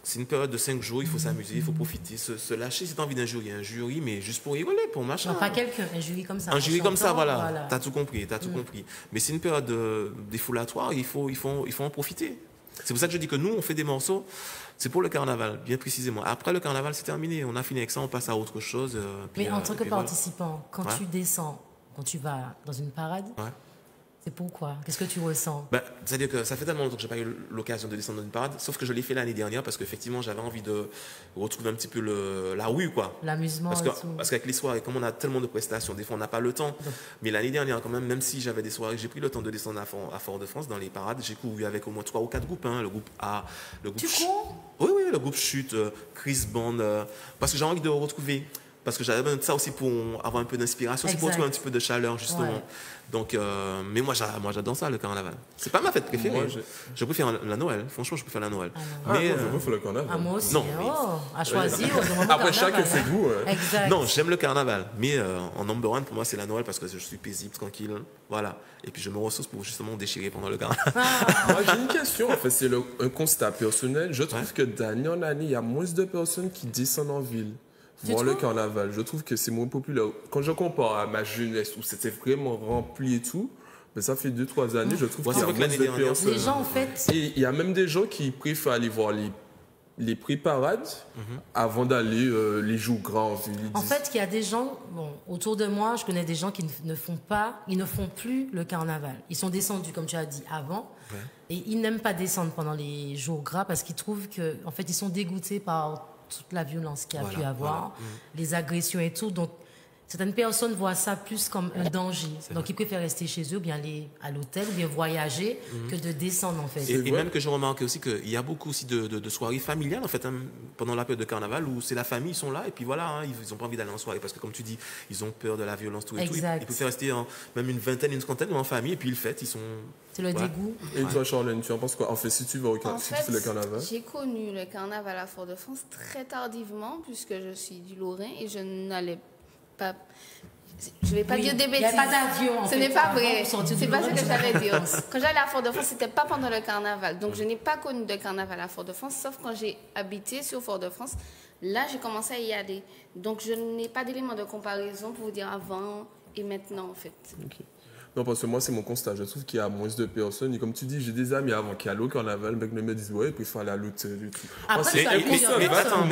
C'est une période de 5 jours, il faut s'amuser, il faut profiter, se lâcher. Si tu as envie d'un jury, mais juste pour rigoler, pour machin. Non, pas quelqu'un, un jury comme ça. Un jury comme ça, voilà. Tu as tout compris, Mais c'est une période défoulatoire, il faut en profiter. C'est pour ça que je dis que nous, on fait des morceaux, c'est pour le carnaval, bien précisément. Après le carnaval, c'est terminé. On a fini avec ça, on passe à autre chose. Mais en tant que participant, quand tu descends, quand tu vas dans une parade, c'est pourquoi? Qu'est-ce que tu ressens? C'est-à-dire que ça fait tellement longtemps que je n'ai pas eu l'occasion de descendre dans une parade, sauf que je l'ai fait l'année dernière parce qu'effectivement, j'avais envie de retrouver un petit peu la rue, quoi. L'amusement et tout. Parce qu'avec les soirées, comme on a tellement de prestations, des fois, on n'a pas le temps. Mais l'année dernière, quand même si j'avais des soirées, j'ai pris le temps de descendre à Fort-de-France dans les parades. J'ai couru avec au moins 3 ou 4 groupes. Hein, le groupe A, le groupe Oui, le groupe Chute, Chris Bond. Parce que j'ai envie de retrouver. Parce que j'avais besoin de ça aussi pour avoir un peu d'inspiration, c'est pour trouver un petit peu de chaleur, justement. Ouais. Donc, mais moi j'adore ça, le carnaval. C'est pas ma fête préférée. Je préfère la Noël. Franchement, je préfère la Noël. Mais je préfère le carnaval. Moi aussi. Non, à choisir. Après, chacun fait goût. Exact. Non, j'aime le carnaval. Mais en number one, pour moi, c'est la Noël parce que je suis paisible, tranquille. Voilà. Et puis, je me ressource pour justement déchirer pendant le carnaval. Moi, j'ai une question. En fait, c'est un constat personnel. Je trouve que d'année en année, il y a moins de personnes qui descendent en ville. voir le carnaval. Je trouve que c'est moins populaire. Quand je compare à ma jeunesse où c'était vraiment rempli et tout, mais ça fait 2-3 années, je trouve qu'il y a moins de personnes. Les gens, en fait... Et il y a même des gens qui préfèrent aller voir les pré-parades avant d'aller les jours grands en ville. En fait, il y a des gens, bon, autour de moi, je connais des gens qui ne font plus le carnaval. Ils sont descendus, comme tu as dit, avant. Ouais. Et ils n'aiment pas descendre pendant les jours gras parce qu'ils trouvent que, en fait, ils sont dégoûtés par toute la violence qu'il y a pu avoir, les agressions et tout. Donc, certaines personnes voient ça plus comme un danger. Donc, ils préfèrent rester chez eux, ou bien aller à l'hôtel, ou bien voyager, que de descendre, en fait. Et même que je remarque aussi qu'il y a beaucoup aussi de soirées familiales, en fait, hein, pendant la période de carnaval, où c'est la famille, ils sont là, et puis voilà, hein, ils n'ont pas envie d'aller en soirée, parce que comme tu dis, ils ont peur de la violence, tout et tout. Ils préfèrent rester même une vingtaine, une trentaine, en famille, et puis ils fêtent, ils sont... C'est le dégoût. Et toi, Charlène, tu en penses quoi? En fait, si tu vas si tu fais le carnaval. J'ai connu le carnaval à Fort-de-France très tardivement, puisque je suis du Lorrain, et je n'allais pas... Je ne vais pas dire des bêtises. Il n'y a pas d'avion. Ce n'est pas vrai. C'est pas ce que j'allais dire. Quand j'allais à Fort-de-France, ce n'était pas pendant le carnaval. Donc, je n'ai pas connu de carnaval à Fort-de-France, sauf quand j'ai habité sur Fort-de-France. Là, j'ai commencé à y aller. Donc, je n'ai pas d'élément de comparaison pour vous dire avant et maintenant, en fait. Okay. Non, parce que moi, c'est mon constat. Je trouve qu'il y a moins de personnes. Et comme tu dis, j'ai des amis avant qui allaient au carnaval, mais qui me disent, ouais, puis il faut aller à l'hôtel et tout. Après,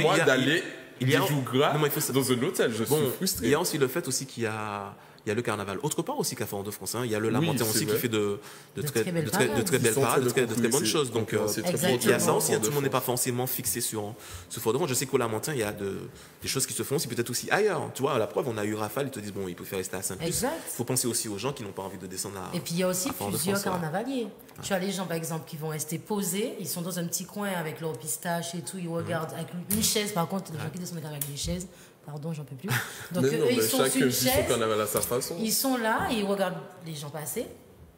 moi, d'aller... Il y a jour gras dans un hôtel, je suis frustré. Il y a aussi le fait aussi qu'il y a le carnaval. Autre part aussi qu'à Fort-de-France, hein. Il y a le Lamentin aussi qui fait de très belles parades, de très bonnes choses. Donc il y a ça aussi, tout le monde n'est pas forcément fixé sur Fort-de-France. Je sais qu'au Lamentin, il y a des choses qui se font aussi peut-être aussi ailleurs. Tu vois, à la preuve, on a eu Rafale, ils te disent, bon, il peut faire rester à Saint-Plus. Il faut penser aussi aux gens qui n'ont pas envie de descendre à... Et puis il y a aussi plusieurs carnavaliers. Tu as les gens, par exemple, qui vont rester posés, ils sont dans un petit coin avec leur pistache et tout, ils regardent avec une chaise, par contre, les gens qui descendent avec des chaises, pardon, j'en peux plus. Donc mais non, eux, ils sont sur une chaise, à sa façon. Ils sont là et ils regardent les gens passer,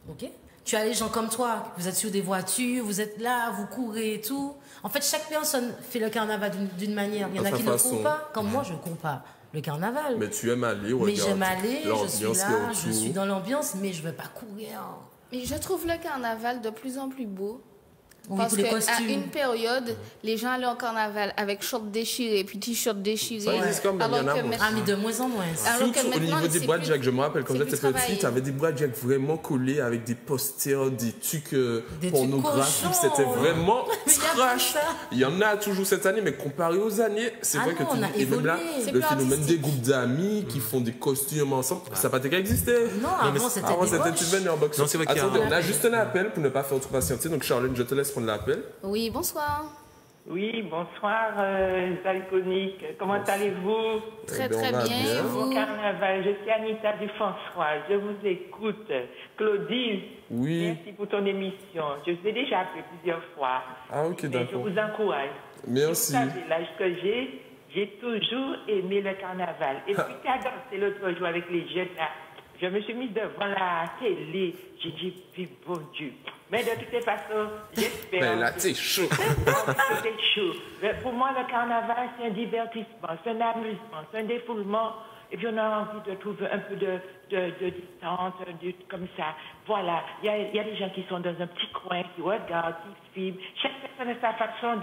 ok. Tu as les gens comme toi, vous êtes sur des voitures, vous êtes là, vous courez et tout. En fait, chaque personne fait le carnaval d'une manière. Il y en a qui ne courent pas, comme moi, je ne cours pas le carnaval. Mais tu aimes aller, regarde. Mais j'aime aller, je suis là, je suis dans l'ambiance, mais je ne veux pas courir. Mais je trouve le carnaval de plus en plus beau. Oui, parce qu'à une période, les gens allaient au carnaval avec shorts déchirés, puis t-shirts déchirés. Ça existe quand même, il y en a moins. Ah, mais de moins en moins. Surtout au niveau des bras de Jack, je me rappelle quand j'étais petit, tu avais des bras de Jack vraiment collés avec des posters, des trucs pornographiques. C'était vraiment trash. Il y en a toujours cette année, mais comparé aux années, c'est vrai que tu... Et même là, le phénomène des groupes d'amis qui font des costumes ensemble, ça n'a pas existé. Non, avant c'était tu venais en boxe. Non, c'est vrai Attendez, on a juste un appel pour ne pas faire trop patienter. Donc Charlène, je te laisse prendre l'appel. Oui, bonsoir. Oui, bonsoir, Zalconique. Comment allez-vous? Très bien. Bon carnaval. Je suis Anita Dufonsois. Je vous écoute. Claudine, merci pour ton émission. Je vous ai déjà appelé plusieurs fois. Ah, ok, d'accord. Je vous encourage. Merci. Vous savez, l'âge que j'ai toujours aimé le carnaval. Et puis, tu as dansé l'autre jour avec les jeunes là. Je me suis mise devant la télé. J'ai dit, bon Dieu. Mais de toutes les façons, j'espère. Mais là, c'est chaud. C'est chaud. Mais pour moi, le carnaval, c'est un divertissement, c'est un amusement, c'est un défoulement. Et puis, on a envie de trouver un peu de distance, comme ça. Voilà. Il y a des gens qui sont dans un petit coin, qui regardent, qui filment. Chaque personne a sa façon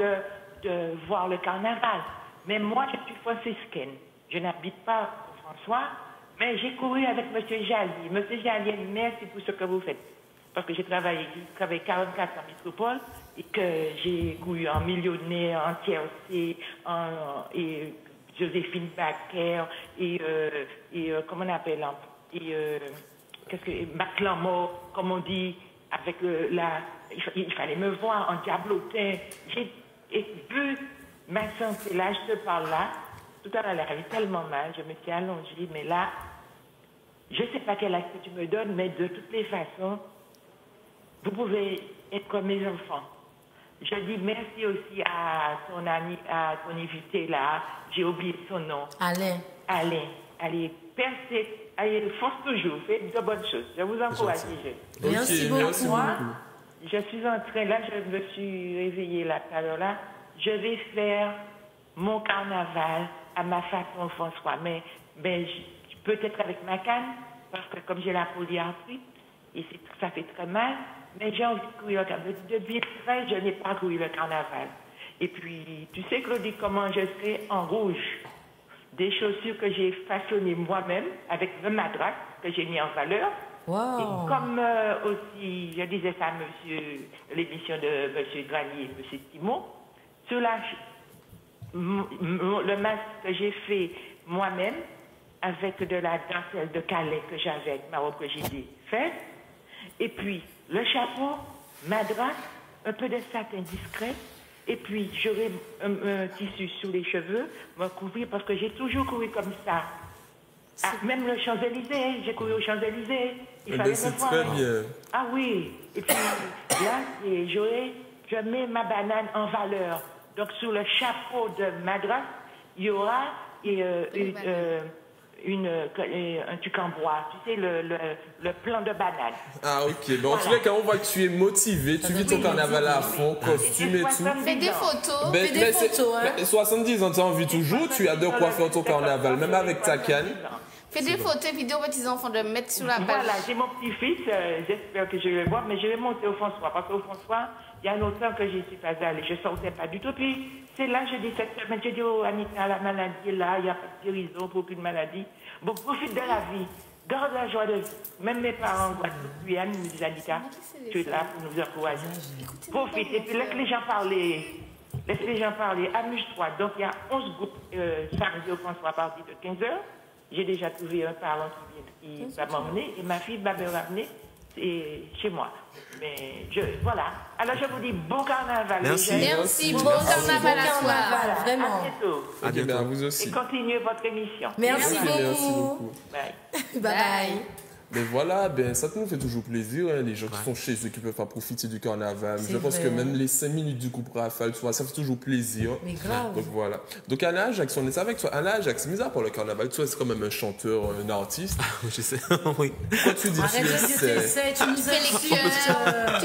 de voir le carnaval. Mais moi, je suis franciscaine. Je n'habite pas au François. Mais j'ai couru avec M. Jallier. M. Jallier, merci pour ce que vous faites. Parce que j'ai travaillé 44 ans en métropole et que j'ai couru en millionnaire, en tiercé, et Joséphine Baker, et comment on appelle, Marc Lamort, comme on dit, avec il fallait me voir en diablotin. J'ai vu ma santé, là, je te parle là. Tout à l'heure, elle avait tellement mal, je me suis allongée, mais là, je ne sais pas quel âge que tu me donnes, mais de toutes les façons, vous pouvez être comme mes enfants. Je dis merci aussi à ton ami, à ton invité là, j'ai oublié son nom. Alain. Allez, percez, allez, force toujours, faites de bonnes choses. Je vous encourage, les jeunes. Merci beaucoup. Moi, je suis en train, là, je me suis réveillée là, tout à l'heure là, je vais faire mon carnaval à ma façon, François, mais peut-être avec ma canne, parce que comme j'ai la polyarthrite, et ça fait très mal, mais j'ai envie de courir le carnaval. Depuis 13, je n'ai pas couru le carnaval. Et puis, tu sais, Claudie, comment je serai en rouge. des chaussures que j'ai façonnées moi-même avec le madras que j'ai mis en valeur. Wow. Et comme aussi, je disais ça à l'émission de monsieur Granier et monsieur Timon, sur le masque que j'ai fait moi-même avec de la dentelle de Calais que j'avais avec ma robe que j'ai faite, et puis le chapeau, madras, un peu de satin discret, et puis j'aurai un tissu sous les cheveux, me couvrir parce que j'ai toujours couru comme ça. Ah, même le Champs-Élysées, j'ai couru aux Champs-Élysées. Il fallait me voir. Très bien. Ah oui. Et puis là, je mets ma banane en valeur. Donc sur le chapeau de madras, il y aura un truc en bois. Tu sais, le plan de banane. Ah ok. Bon, en tous les cas, on voit que tu es motivé. Tu vis ton carnaval à fond, costume et tout. Fais des photos. Fais des photos, hein. 70 ans, tu as envie toujours. Tu as de quoi faire ton carnaval, même avec ta canne. Fais des photos et vidéos aux petits-enfants de mettre sur la page. Voilà, j'ai mon petit-fils, j'espère que je vais le voir, mais je vais monter au François, parce qu'au François, il y a longtemps que je ne suis pas allée, je ne sortais pas du tout. Puis c'est là, je dis cette semaine, je dis, oh Anita, la maladie est là, il n'y a pas de guérison pour aucune maladie. Bon, profite de la vie, garde la joie de vie. Même mes parents, puis Anne me disent, Anita, tu es là pour nous encourager. Profite, et puis laisse les gens parler. Amuse-toi. Donc il y a 11 groupes samedi au François à partir de 15h. J'ai déjà trouvé un parent qui va m'emmener et ma fille va me ramener chez moi. Mais voilà. Alors je vous dis bon carnaval. Merci. Bon carnaval à toi. Vraiment. À bientôt. À vous aussi. Et continuez votre émission. Merci beaucoup. Merci beaucoup. Bye. Bye. Mais voilà, ça nous fait toujours plaisir, hein, les gens qui sont chez eux, qui peuvent pas profiter du carnaval. Je pense que même les 5 minutes du groupe Rafale, tu vois, ça fait toujours plaisir. Mais grave. Donc voilà. Donc Anna Ajax, on est avec toi. Anna Ajax, mis à part le carnaval, tu vois, c'est quand même un chanteur, un artiste. Je sais, oui. Pourquoi tu dis Arrête de dire t'essaies, tu nous Tu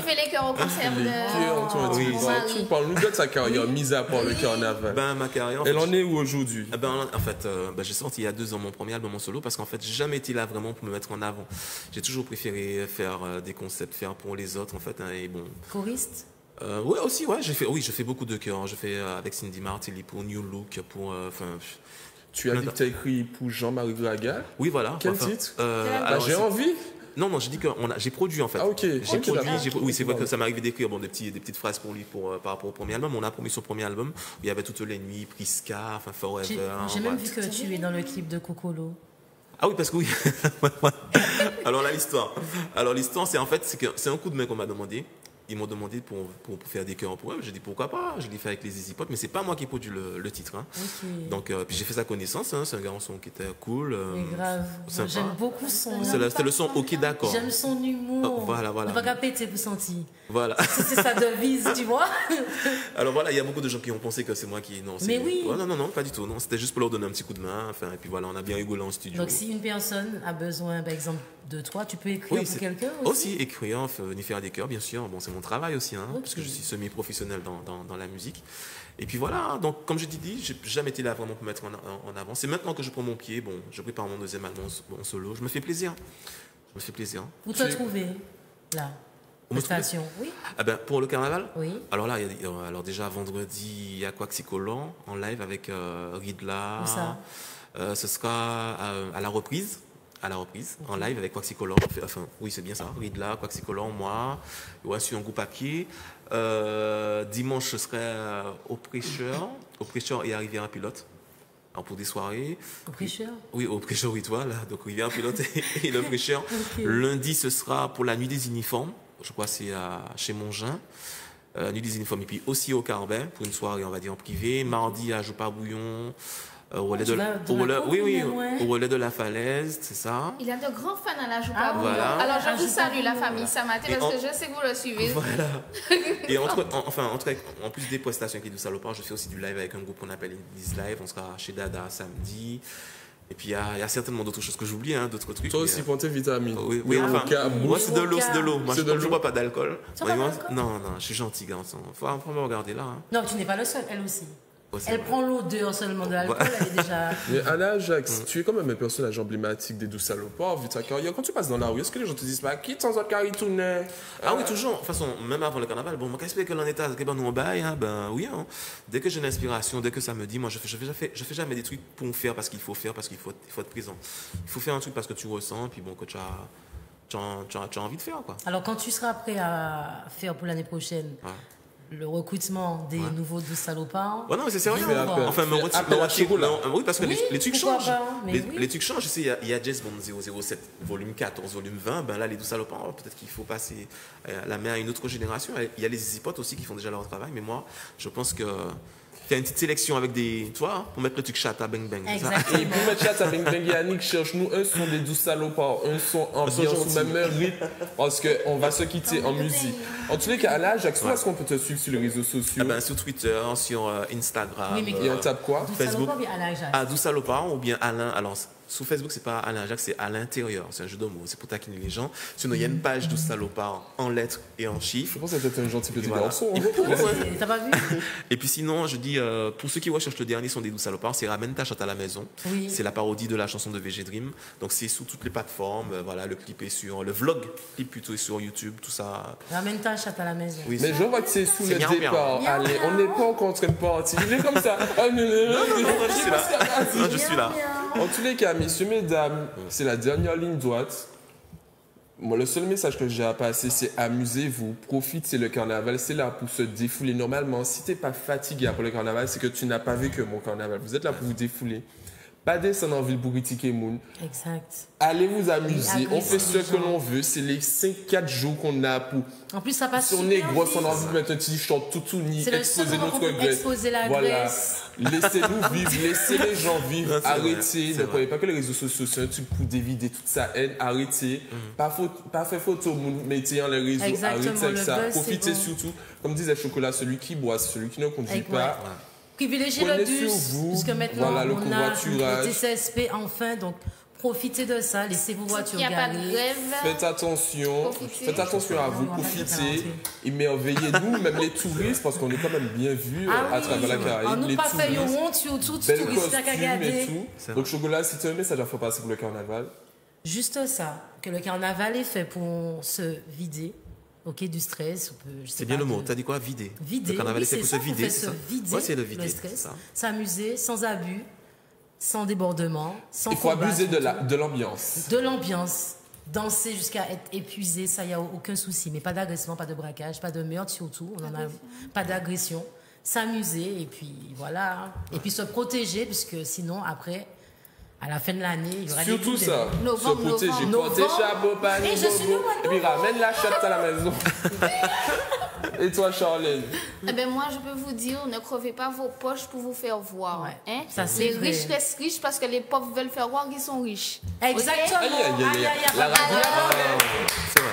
fais les chœurs au concert de... Les cœurs, tu parles-nous de sa carrière, mis à part le carnaval. Ma carrière, elle en est où aujourd'hui? En fait, j'ai sorti il y a 2 ans mon premier album en solo parce qu'en fait, j'ai jamais été là vraiment pour me mettre en avant. J'ai toujours préféré faire des concepts, faire pour les autres en fait. Hein, et bon. Choriste? Ouais, aussi, ouais. Je fais beaucoup de chœurs. Je fais avec Cindy Martelly pour New Look, pour. Tu as dit que tu as écrit pour Jean-Marie Graga? Oui, voilà. Quel titre? Alors, j'ai envie. Non, j'ai dit que j'ai produit en fait. Ah, ok. J'ai produit. Oui, c'est vrai que ça m'est arrivé d'écrire des petites phrases pour lui par rapport au premier album. On a promis son premier album où il y avait Toutes les nuits, Prisca, Forever. J'ai même vu que tu es dans le clip de Cocolo. Ah oui, parce que oui. Alors là, l'histoire. C'est en fait, c'est un coup de main qu'on m'a demandé. Ils m'ont demandé pour faire des chœurs pour eux. J'ai dit pourquoi pas. Je l'ai fait avec les Easy Pop, mais c'est pas moi qui ai produit le titre. Hein. Okay. Donc puis j'ai fait sa connaissance. Hein. C'est un garçon qui était cool. Mais grave. J'aime beaucoup son. C'est le son OK d'accord. J'aime son humour. Voilà. On va caper tes ressentis. Voilà. C'est sa devise, tu vois. Alors voilà, il y a beaucoup de gens qui ont pensé que c'est moi qui. Non, mais oui. Ouais, non, pas du tout. Non, c'était juste pour leur donner un petit coup de main. Enfin, et puis voilà, on a bien rigolé en studio. Donc si une personne a besoin, par exemple, de toi, tu peux écrire pour quelqu'un aussi. Écrire, venir faire des chœurs, bien sûr. Bon, c'est mon travail aussi, hein, parce que je suis semi-professionnel dans la musique. Et puis voilà, donc comme je t'ai dit, j'ai jamais été là vraiment pour mettre en avant. C'est maintenant que je prends mon pied. Bon, je prépare mon deuxième album en solo. Je me fais plaisir. Où te trouver là? Station, oui. Pour le carnaval. Oui. Alors là, déjà vendredi, il y a Quaxicolan en live avec Ridla. Où ça? Ce sera à la reprise. En live avec Quaxicolan. Enfin, oui, c'est bien ça. Ridla, Quaxicolan, moi. Ouais, sur un groupe à pied. Dimanche, ce serait au Prêcheur et à Rivière Pilote. Alors pour des soirées. Au Prêcheur? Oui, au Prêcheur, oui, toi, là. Donc Rivière Pilote et le Prêcheur. Okay. Lundi, ce sera pour la nuit des uniformes. Je crois que c'est chez Mongin. Nuit des uniformes. Et puis aussi au Carbet, pour une soirée, on va dire, en privé. Mardi, à Joupar-Bouillon. Au relais de la Falaise, c'est ça. Il a de grands fans à la Joupar-Bouillon. Voilà. Alors je vous salue la famille Samaté parce que je sais que vous le suivez. Voilà. Et en plus des prestations qui est du salopard, je fais aussi du live avec un groupe qu'on appelle Indies Live. On sera chez Dada samedi. Et puis il y a certainement d'autres choses que j'oublie, hein, d'autres trucs. Toi aussi, prends tes vitamines. Oui, enfin, moi c'est de l'eau. Moi je ne bois pas d'alcool. Non, je suis gentil, garçon. Faut me regarder là. Hein. Non, tu n'es pas le seul, elle aussi. Elle prend l'odeur seulement de l'alcool, elle est déjà... Mais Alain Ajax, tu es quand même un personnage emblématique des Doux Salopards, vu ta carrière. Quand tu passes dans la rue, est-ce que les gens te disent pas qui t'en sort carré tourné? Ah oui, toujours. De toute façon, même avant le carnaval, bon, moi, quand j'explique que l'on est à nous en bail, hein, ben oui. Hein. Dès que j'ai une inspiration, dès que ça me dit, moi, je fais jamais des trucs pour faire parce qu'il faut faire, parce qu'il faut être présent. Il faut faire un truc parce que tu ressens, puis bon, que tu as envie de faire, quoi. Alors, quand tu seras prêt à faire pour l'année prochaine le recrutement des nouveaux Doux Salopards... Ouais, non, mais c'est sérieux. Enfin, oui, parce que les trucs changent. Les trucs changent. Tu sais, il y a Jazz Bond 007, volume 14, volume 20. Ben là, les Doux Salopards, peut-être qu'il faut passer la main à une autre génération. Il y a les Easy Potes aussi qui font déjà leur travail. Mais moi, je pense que... Il y a une petite sélection avec des... Tu vois, pour mettre le truc chat à bang bang. Exactement. Et pour mettre chat à bang bang, Yannick cherche nous un son des Doux Salopards, un son ambiance ou même un rythme, parce qu'on va se quitter en musique. En tous les cas, Alain Ajax, où est-ce qu'on peut te suivre sur les réseaux sociaux? Sur Twitter, sur Instagram. Oui, mais et on tape quoi? Facebook. Doux Salopards ou bien Alain Ajax? Doux Salopards ou bien Alain... Alors, sur Facebook, c'est pas Alain Ajax, c'est à l'intérieur. C'est un jeu de mots, c'est pour taquiner les gens. Sinon, il y a une page Doux Salopards en lettres et en chiffres. Je pense que c'est peut-être un gentil petit garçon. T'as pas vu? Et puis sinon, je dis, pour ceux qui recherchent le dernier son des Doux Salopards, c'est Ramène ta chatte à la maison. Oui. C'est la parodie de la chanson de VG Dream. Donc c'est sur toutes les plateformes. Voilà, le clip est sur... Le vlog, clip plutôt est sur YouTube, tout ça. Ramène ta chatte à la maison. Oui, mais je vois que c'est sous le bien, départ. bien. Allez, on n'est pas encore en train de partir. Il est comme ça. Je suis là. En tous les cas, messieurs, mesdames, c'est la dernière ligne droite. Moi, le seul message que j'ai à passer, c'est amusez-vous, profitez, le carnaval, c'est là pour se défouler. Normalement, si tu n'es pas fatigué après le carnaval, c'est que tu n'as pas vécu mon carnaval. Vous êtes là pour vous défouler. Pas descendre en ville pour critiquer Moon. Exact. Allez vous amuser. On fait ce que gens. l'on veut. C'est les 5-4 jours qu'on a pour... En plus, ça passe Si on est grosse, on a envie de mettre un t-shirt tout uni, exposer notre graisse. Exposer la graisse. Laissez-nous vivre, laissez les gens vivre. Arrêtez. Ne croyez pas que les réseaux sociaux, c'est un truc pour dévider toute sa haine. Arrêtez. Pas faire photo, mettez en les réseaux. Exactement, arrêtez avec ça. buzz, Profitez bon. surtout. Comme disait Chocolat, celui qui boit, celui qui ne conduit pas. Privilégiez le Prenez bus, sur vous. puisque maintenant Voilà, le on a covoiturage. le TCSP enfin, donc profitez de ça, laissez vos voitures Il n'y a pas de garées. grève. Faites attention, Profitez. faites attention à vous, profitez, émerveillez-nous, même les touristes, parce qu'on est quand même bien vus à travers la Caraïbe. En nous Les pas fait touristes, honte, surtout belles touristes à costumes et regarder. tout. Donc Chocolat, si tu as un message à faire passer pour le carnaval, Juste ça, que le carnaval est fait pour se vider. Ok, du stress. C'est bien le mot. Tu as dit quoi? Vider. Vider. Le carnaval, Oui, c'est pour se vider. se vider. Ouais, c'est le vider. stress. S'amuser sans abus, sans débordement, sans il faut combat, abuser surtout. de l'ambiance. De l'ambiance. Danser jusqu'à être épuisé, ça, il n'y a aucun souci. Mais pas d'agression, pas de braquage, pas de meurtre surtout. On en a pas d'agression. S'amuser et puis voilà. Et puis se protéger, puisque sinon, après, à la fin de l'année, il y aura Surtout des ça, Novembre, se protéger, novembre. porter chapeau, panier, Et je suis bobo, et puis ramène la chatte à la maison. Et toi, Charlène? Eh ben moi, je peux vous dire, ne crevez pas vos poches pour vous faire voir. Ouais. Hein? Ça, c'est les vrai. riches restent riches parce que les pauvres veulent faire voir qu'ils sont riches. Exactement. Aïe, aïe, aïe, aïe. La C'est vrai.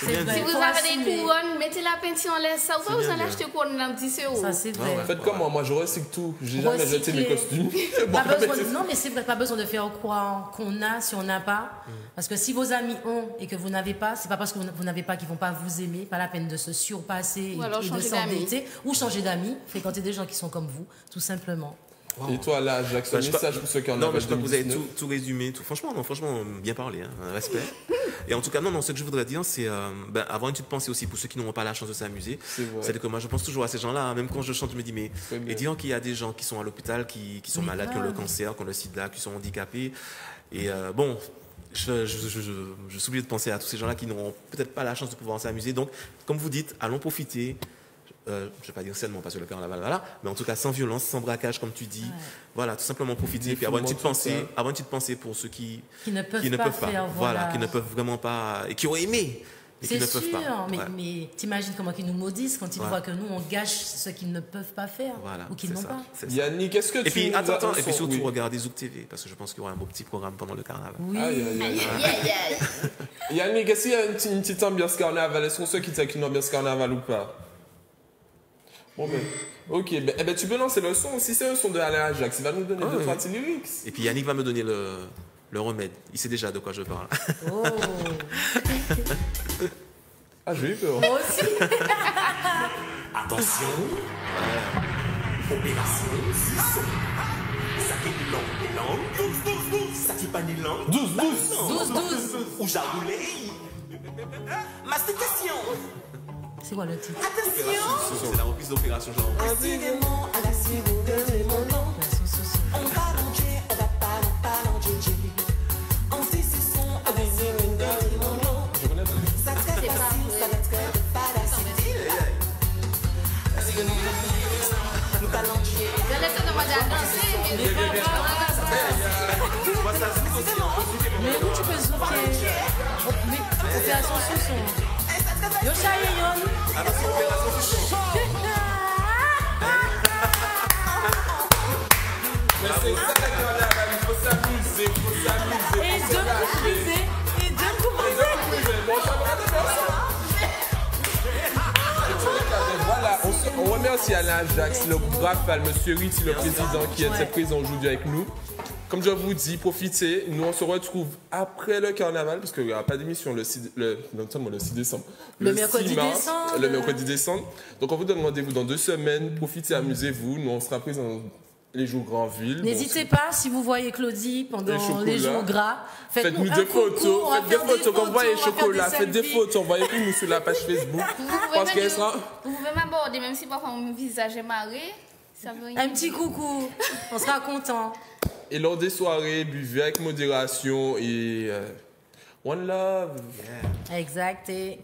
C'est bien vrai. Si dit. vous Faut avez assumer. des couronnes, mettez la peinture en l'air. Ça, vous bien allez dit. acheter couronne dans 10 euros. Ça, c'est vrai. Faites comme moi, je recycle tout. J'ai jamais jeté mes costumes. Pas besoin, non, mais c'est vrai, pas besoin de faire croire qu'on a si on n'a pas. Parce que si vos amis ont et que vous n'avez pas, c'est pas parce que vous n'avez pas qu'ils vont pas vous aimer. Pas la peine de se surpasser Ou alors et de changer s'endetter. Ou changer d'amis. Fréquenter des gens qui sont comme vous, tout simplement. Et toi, là, Jacques, un message pour ceux qui en Non, ont mais je crois que vous avez tout résumé. Franchement, bien parlé. Hein, respect. Et en tout cas, ce que je voudrais dire, c'est avoir une petite pensée aussi pour ceux qui n'auront pas la chance de s'amuser. C'est que moi, je pense toujours à ces gens-là. Hein, même quand je chante, je me dis, mais et disons qu'il y a des gens qui sont à l'hôpital, qui sont malades, qui ont le cancer, qui ont le sida, qui sont handicapés. Et bon, je suis obligé de penser à tous ces gens-là qui n'auront peut-être pas la chance de pouvoir s'amuser. Donc, comme vous dites, allons profiter. Je ne vais pas dire sainement parce que le carnaval, voilà, mais en tout cas sans violence, sans braquage, comme tu dis. Ouais. Voilà, tout simplement profiter et puis avoir une petite pensée pour ceux qui ne peuvent pas faire, voilà, qui ne peuvent vraiment pas, et qui ont aimé, et qui ne peuvent pas. Mais t'imagines comment ils nous maudissent quand ils voient que nous, on gâche ce qu'ils ne peuvent pas faire ou qu'ils n'ont pas. Yannick, est-ce que et puis, attends, et puis surtout, regardez Zouk TV, parce que je pense qu'il y aura un beau petit programme pendant le carnaval. Oui. Yannick, est-ce qu'il y a une petite ambiance carnaval? Est-ce qu'on sait qu'il y a une ambiance carnaval ou pas? Bon, ben, ok, tu peux lancer le son. Si c'est un son de Alain Ajax, il va nous donner 2-3 petits lyrics. Et puis Yannick va me donner le remède. Il sait déjà de quoi je parle. Oh. Ah, j'ai eu peur. Moi aussi. Attention. Opération Suçon. Ça qui est long. 12. Ça qui pas ni long. 12. Où j'ai roulé. Mastication. C'est quoi le titre? Attention. C'est la reprise d'Opération Genre. Incidemment à la cible de mon nom. On va manger, on va pas manger. Anti-suçon à la cible de mon nom. Ça traite facile, ça va traiter pas d'acide. Nous allons chier. Je laisse demander à danser, Mais où tu peux zouker? Mais Opération Suçon. Yo chaye yon. Mais c'est ça le carnaval, il faut s'amuser. Et de m'amuser. Bon, ça va de faire ça. Voilà, on remercie Alain Ajax, le Rafale, Monsieur Ritty, le président qui était présent aujourd'hui avec nous. Comme je vous dis, profitez. Nous, on se retrouve après le carnaval, parce qu'il n'y aura pas d'émission le 6 décembre. Le mercredi 6 mars, décembre. Le mercredi décembre. Donc, on vous donne rendez-vous dans 2 semaines. Profitez, amusez-vous. Nous, on sera présents les jours Grandville. N'hésitez pas, si vous voyez Claudie pendant les jours gras, faites-nous des coucou, photos. on va Faites des faire photos. Quand vous voyez on va faire chocolat, faites des selfies. photos. Envoyez-nous sur la page Facebook. Vous pouvez m'aborder, même si parfois mon visage est marré. Ça veut rien Un petit coucou, on sera content. Et lors des soirées, buvez avec modération et one love. Exact. Et